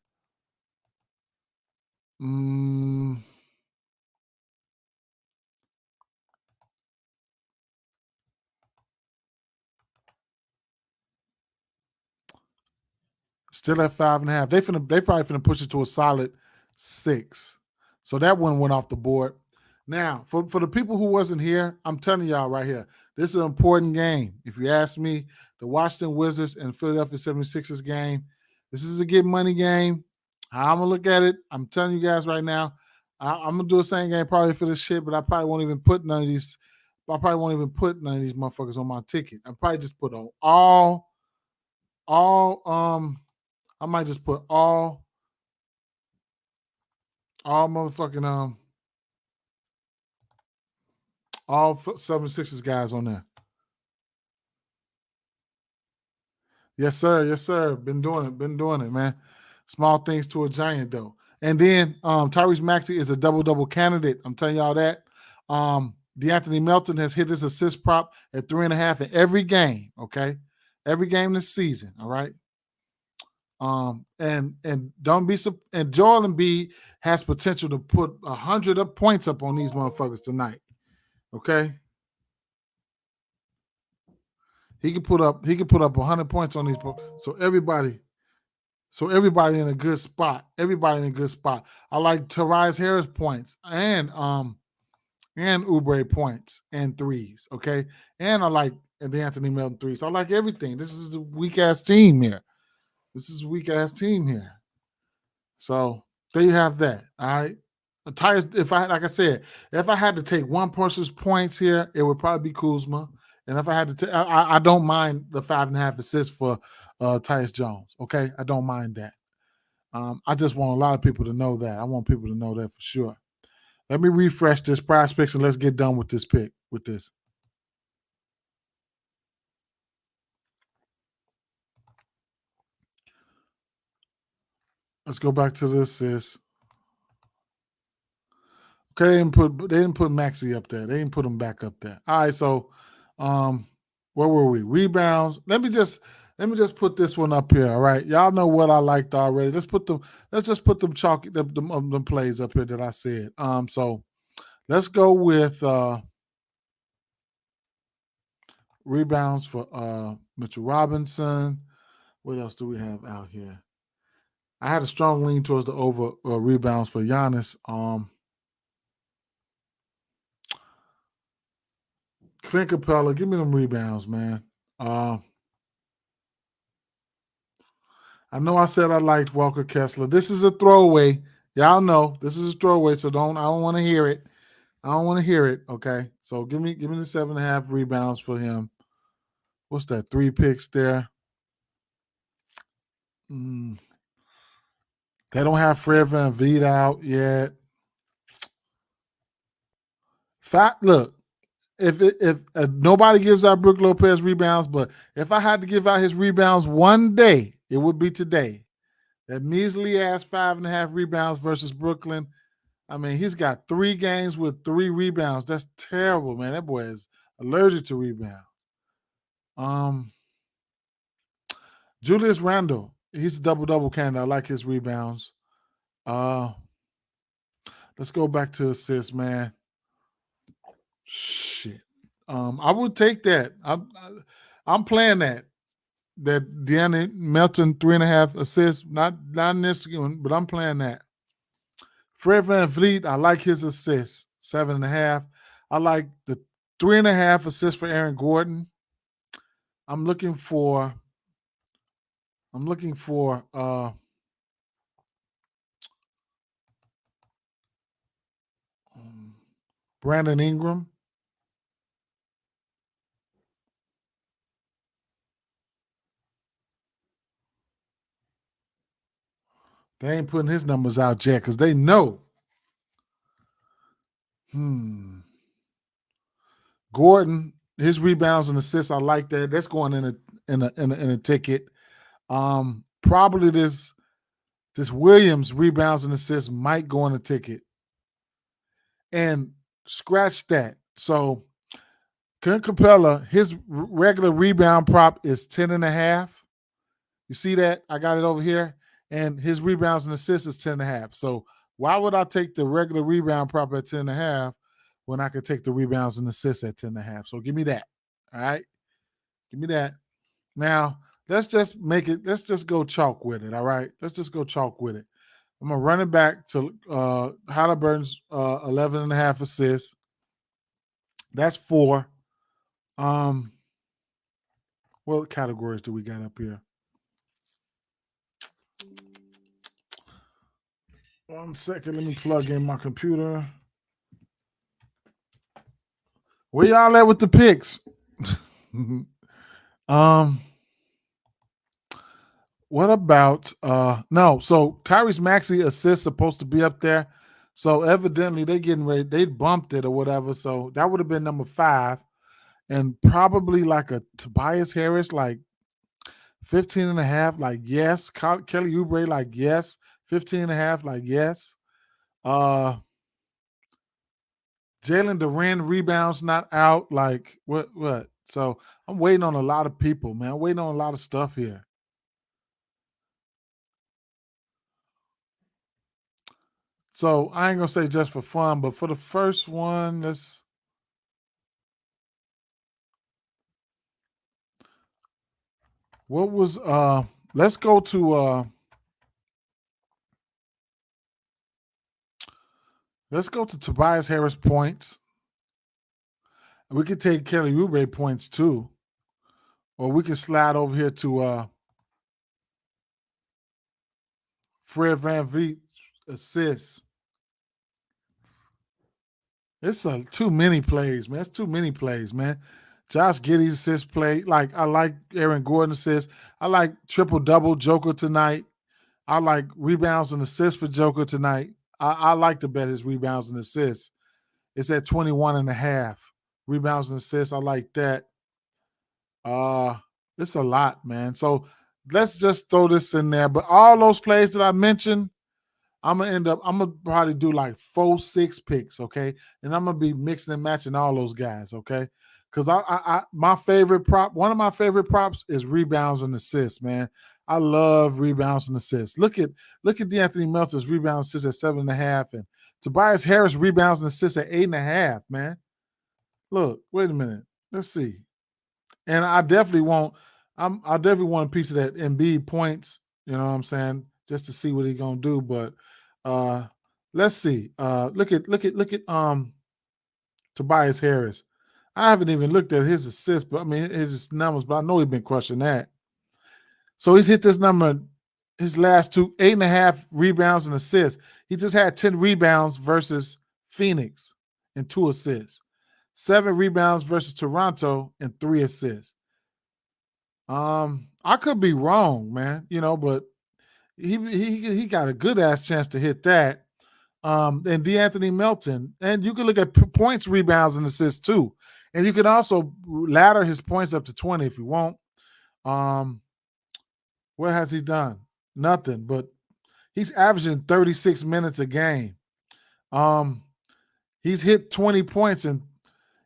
Still at 5.5. They probably finna push it to a solid 6. So that one went off the board. Now, for the people who wasn't here, I'm telling y'all right here, this is an important game. If you ask me, the Washington Wizards and Philadelphia 76ers game, this is a get money game. How I'm going to look at it, I'm telling you guys right now, I'm going to do the same game probably for this shit, but I probably won't even put none of these motherfuckers on my ticket. I probably just put on I might just put all motherfucking all 76ers guys on there. Yes, sir. Yes, sir. Been doing it, man. Small things to a giant, though. And then Tyrese Maxey is a double-double candidate. I'm telling y'all that. DeAnthony Melton has hit his assist prop at 3.5 in every game, okay? Every game this season, all right? And don't be and Joel Embiid has potential to put 100 points up on these motherfuckers tonight. Okay. He could put up 100 points on these. So everybody in a good spot. Everybody in a good spot. I like Tobias Harris points and Oubre points and threes. Okay. And I like the Anthony Melton threes. I like everything. This is a weak ass team here. So there you have that. All right. If I had to take one person's points here, it would probably be Kuzma. And if I had to I don't mind the 5.5 assists for Tyus Jones. Okay. I don't mind that. I just want a lot of people to know that. I want people to know that for sure. Let me refresh this PrizePicks and let's get done with this pick. Let's go back to this. Okay, they didn't put Maxey up there. They didn't put him back up there. All right, so where were we? Rebounds. Let me just put this one up here. All right, y'all know what I liked already. Let's just put them chalky them plays up here that I said. So let's go with rebounds for Mitchell Robinson. What else do we have out here? I had a strong lean towards the over rebounds for Giannis. Clint Capella, give me them rebounds, man. I know I said I liked Walker Kessler. This is a throwaway. Y'all know this is a throwaway, so I don't want to hear it. I don't want to hear it. Okay. So give me the 7.5 rebounds for him. What's that? 3 picks there. They don't have Fred VanVleet out yet. Look, if nobody gives out Brook Lopez rebounds, but if I had to give out his rebounds one day, it would be today. That measly ass 5.5 rebounds versus Brooklyn. I mean, he's got 3 games with 3 rebounds. That's terrible, man. That boy is allergic to rebound. Julius Randle, he's a double-double candidate. I like his rebounds. Let's go back to assists, man. Shit. I would take that. I'm playing that. That De'Anthony Melton 3.5 assists. Not in this one, but I'm playing that. Fred VanVleet, I like his assists, 7.5. I like the 3.5 assists for Aaron Gordon. I'm looking for Brandon Ingram. They ain't putting his numbers out yet because they know. Gordon, his rebounds and assists, I like that. That's going in a ticket. Probably this Williams rebounds and assists might go in a ticket. And scratch that. So Clint Capella, his regular rebound prop is 10.5. You see that? I got it over here. And his rebounds and assists is 10.5. So why would I take the regular rebound prop at 10.5 when I could take the rebounds and assists at 10.5? So give me that. All right. Give me that. Now, let's just go chalk with it. All right. Let's just go chalk with it. I'm going to run it back to Halliburton's 11.5 assists. That's 4. What categories do we got up here? 1 second. Let me plug in my computer. Where y'all at with the picks? What about no? So Tyrese Maxey assists supposed to be up there. So evidently they getting ready. They bumped it or whatever. So that would have been number 5, and probably like a Tobias Harris, like 15.5. Like yes. Kelly Oubre, like yes. 15.5. Like yes. Jalen Duren rebounds not out. Like what? So I'm waiting on a lot of people, man. I'm waiting on a lot of stuff here. So I ain't gonna say just for fun, but for the first one, let's go to Tobias Harris points. We could take Kelly Oubre points too. Or we can slide over here to Fred VanVleet assists. It's too many plays, man. It's too many plays, man. Josh Giddey's assist play. Like I like Aaron Gordon assists. I like triple-double Joker tonight. I like rebounds and assists for Joker tonight. I like to bet his rebounds and assists. It's at 21.5. Rebounds and assists. I like that. It's a lot, man. So let's just throw this in there. But all those plays that I mentioned, I'm gonna probably do like 4-6 picks, okay? And I'm gonna be mixing and matching all those guys, okay? Because my favorite prop, one of my favorite props is rebounds and assists, man. I love rebounds and assists. Look at DeAnthony Melton's rebounds assists at 7.5, and Tobias Harris rebounds and assists at 8.5, man. Look, wait a minute. Let's see. And I definitely want a piece of that Embiid points, you know what I'm saying, just to see what he's gonna do. But let's see. Look at Tobias Harris. I haven't even looked at his assists, but I mean his numbers, but I know he's been crushing that. So he's hit this number his last two, 8.5 rebounds and assists. He just had 10 rebounds versus Phoenix and 2 assists. 7 rebounds versus Toronto and 3 assists. I could be wrong, man, but he got a good ass chance to hit that. And DeAnthony Melton, and you can look at points, rebounds, and assists too. And you can also ladder his points up to 20 if you want. What has he done? Nothing, but he's averaging 36 minutes a game. He's hit 20 points and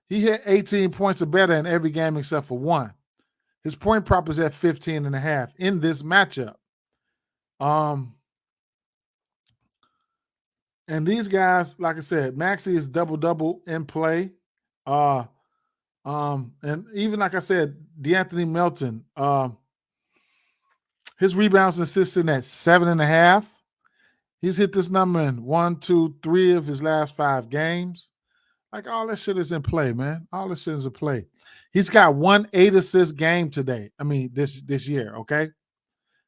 he hit 18 points or better in every game except for one. His point prop is at 15 and a half in this matchup. And these guys, like I said, Maxey is double-double in play. And even like I said, DeAnthony Melton, his rebounds and assists in at 7.5. He's hit this number in 1, 2, 3 of his last 5 games. Like all that shit is in play, man. All this shit is in play. He's got 1 8-assist game today. I mean, this year, okay?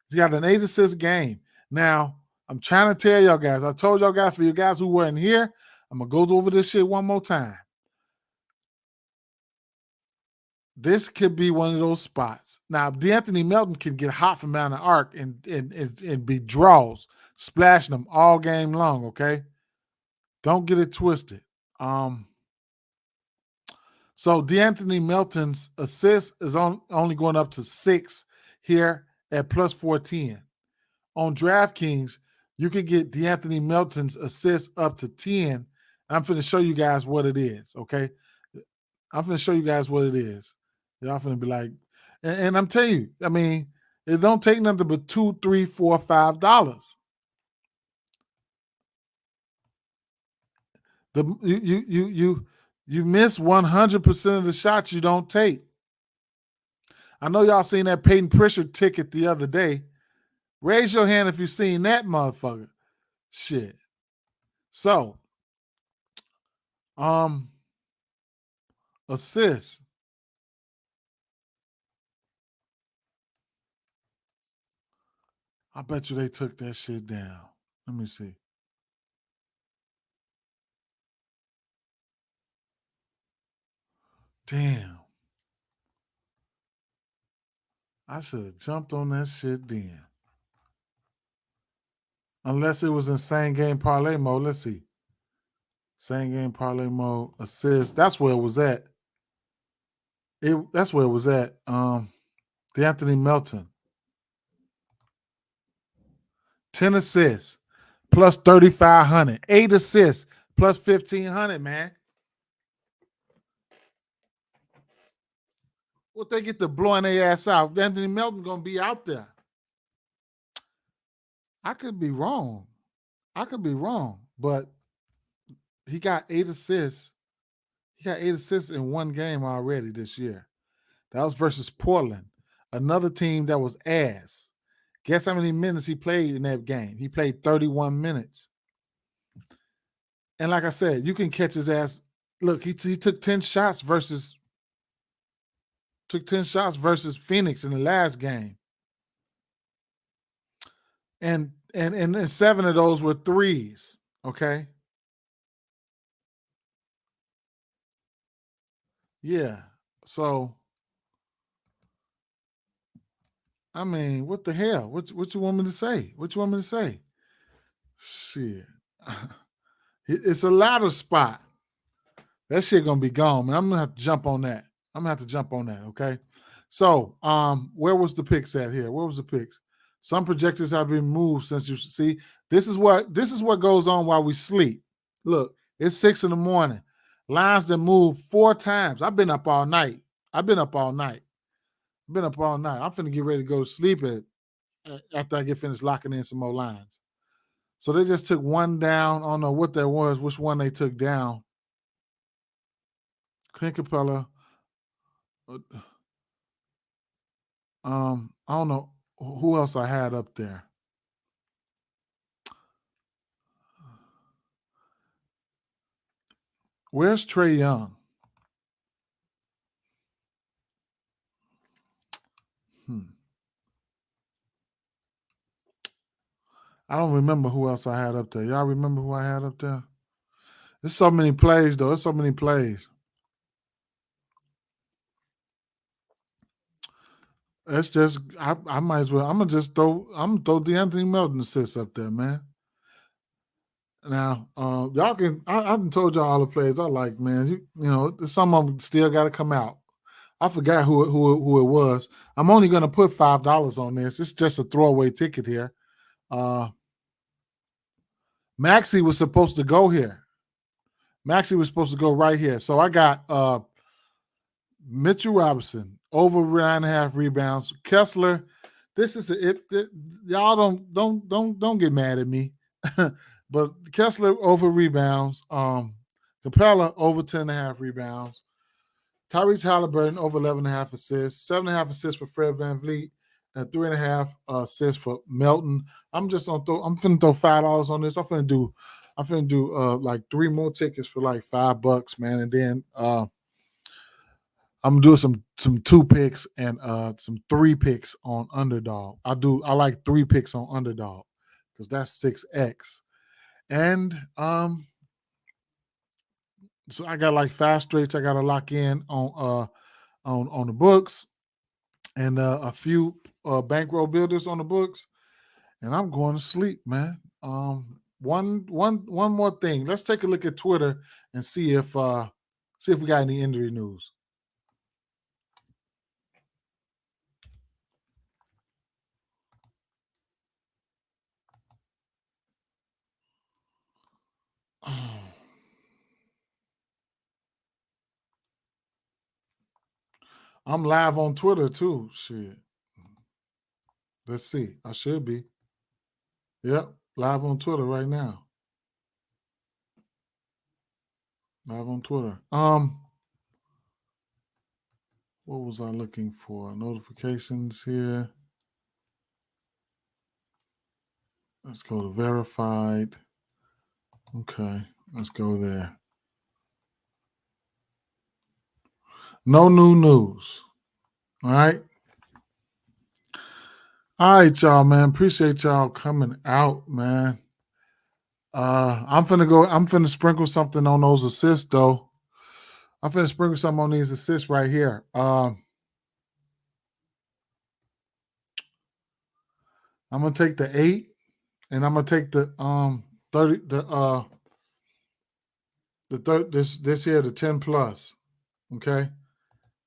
He's got an 8-assist game. Now, I'm trying to tell y'all guys, I told y'all guys, for you guys who weren't here, I'm going to go over this shit one more time. This could be one of those spots. Now, DeAnthony Melton can get hot from down the arc and be draws, splashing them all game long, okay? Don't get it twisted. So DeAnthony Melton's assist is only going up to 6 here at plus 410. On DraftKings, you can get DeAnthony Melton's assist up to 10. I'm going to show you guys what it is, okay? I'm going to show you guys what it is. Y'all going to be like, and I'm telling you, I mean, it don't take nothing but $2, $3, $4, $5. You miss 100% of the shots you don't take. I know y'all seen that Peyton Pritchard ticket the other day. Raise your hand if you've seen that motherfucker. Shit. So, assist. I bet you they took that shit down. Let me see. Damn. I should have jumped on that shit then. Unless it was in same game parlay mode. Let's see. Same game parlay mode. Assist. That's where it was at. That's where it was at. DeAnthony Melton. 10 assists plus 3,500. 8 assists plus 1,500, man. What they get to blowing their ass out? Anthony Melton gonna be out there. I could be wrong, but he got 8 assists. He got 8 assists in one game already this year. That was versus Portland, another team that was ass. Guess how many minutes he played in that game? He played 31 minutes. And like I said, you can catch his ass. Look, he took 10 shots versus Phoenix in the last game. And 7 of those were threes, okay? Yeah. So, I mean, what the hell? What you want me to say? What you want me to say? Shit. It's a ladder spot. That shit gonna be gone, man. I'm gonna have to jump on that. Okay? So, where was the picks at here? Where was the picks? Some projectors have been moved since you see. This is what goes on while we sleep. Look, it's 6 a.m. Lines that move 4 times. I've been up all night. I'm finna get ready to go to sleep after I get finished locking in some more lines. So they just took one down. I don't know what that was, which one they took down. Clint Capella. I don't know who else I had up there. Where's Trae Young? I don't remember who else I had up there. Y'all remember who I had up there? There's so many plays, though. There's so many plays. It's just I might as well. I'm gonna throw DeAnthony Melton assists up there, man. Now, y'all can. I done told y'all all the plays I like, man. You know, some of them still got to come out. I forgot who it was. I'm only gonna put $5 on this. It's just a throwaway ticket here. Maxie was supposed to go here. Maxie was supposed to go right here. So I got Mitchell Robinson over 9.5 rebounds. Kessler, this is y'all don't get mad at me, but Kessler over rebounds. Capella over 10.5 rebounds. Tyrese Halliburton over 11.5 assists. 7.5 assists for Fred VanVleet. And 3.5 assists for Melton. I'm finna throw $5 on this. I'm finna do like 3 more tickets for like $5, man, and then I'm gonna do some 2 picks and some 3 picks on underdog. I like 3 picks on underdog because that's 6x. And so I got like 5 straights I gotta lock in on the books and a few bankroll builders on the books. And I'm going to sleep, man. One more thing. Let's take a look at Twitter and see if we got any injury news. I'm live on Twitter too. Shit. Let's see. I should be. Yep. Live on Twitter right now. Live on Twitter. What was I looking for? Notifications here. Let's go to verified. Okay. Let's go there. No new news. All right. All right, y'all, man. Appreciate y'all coming out, man. I'm finna sprinkle something on those assists, though. I'm finna sprinkle something on these assists right here. I'm gonna take the 8, and I'm gonna take the 30 this here the 10 plus. Okay,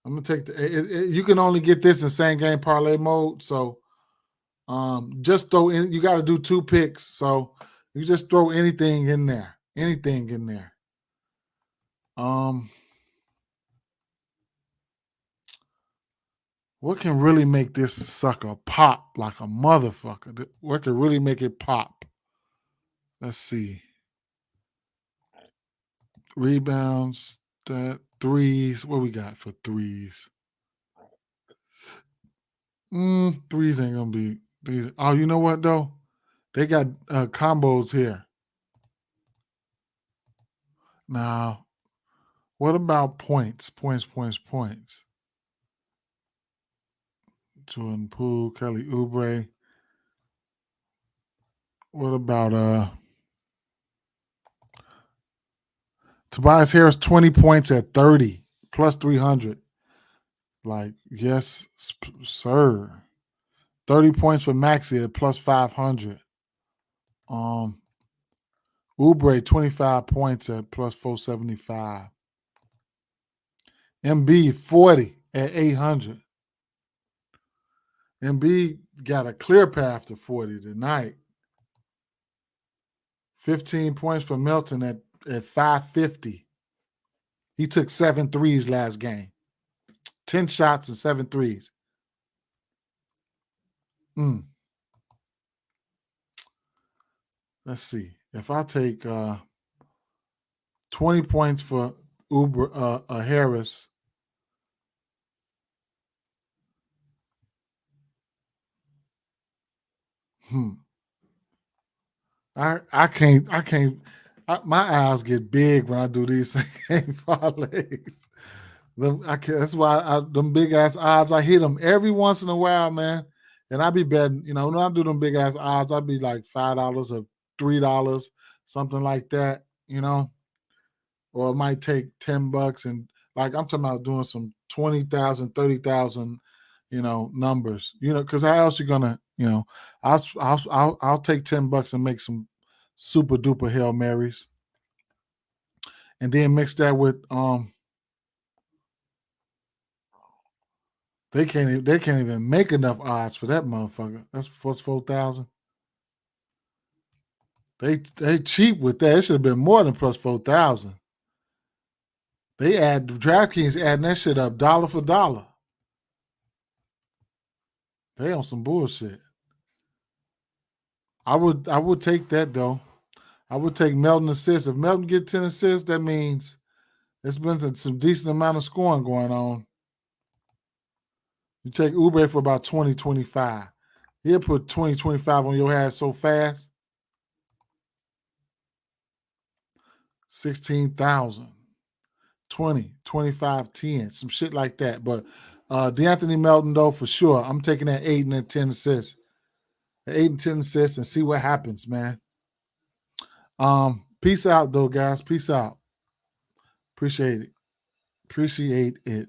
I'm gonna take the. You can only get this in same game parlay mode, so just throw in. You got to do 2 picks, so you just throw anything in there. Anything in there. What can really make this sucker pop like a motherfucker? What can really make it pop? Let's see. Rebounds, that threes. What we got for threes? Threes ain't gonna be threes. Oh, you know what though? They got combos here. Now, what about points? Points. Jordan Poole, Kelly Oubre. What about Tobias Harris? 20 points at 30 plus 300. Like, yes, sir. 30 points for Maxi at plus 500. Oubre, 25 points at plus 475. MB, 40 at 800. MB got a clear path to 40 tonight. 15 points for Melton at 550. He took 7 threes last game. 10 shots and 7 threes. Let's see. If I take 20 points for Harris. I can't. My eyes get big when I do these parlays. That's why them big ass odds. I hit them every once in a while, man. And I'd be betting, when I do them big ass odds, I'd be like $5 or $3, something like that, or it might take $10 and like I'm talking about doing some 20,000, 30,000, numbers, because how else you gonna, I'll take $10 and make some super duper Hail Marys, and then mix that with they can't even make enough odds for that motherfucker. That's plus 4,000. They cheap with that. It should have been more than plus 4,000. They add DraftKings adding that shit up dollar for dollar. They on some bullshit. I would take that though. I would take Melton assists. If Melton get 10 assists, that means it's been some decent amount of scoring going on. You take Oubre for about 20, 25. He'll put 20, 25 on your ass so fast. 16,000. 20, 25, 10, some shit like that. But DeAnthony Melton, though, for sure, I'm taking that 8 and that 10 assists. 8 and 10 assists and see what happens, man. Peace out, though, guys. Peace out. Appreciate it.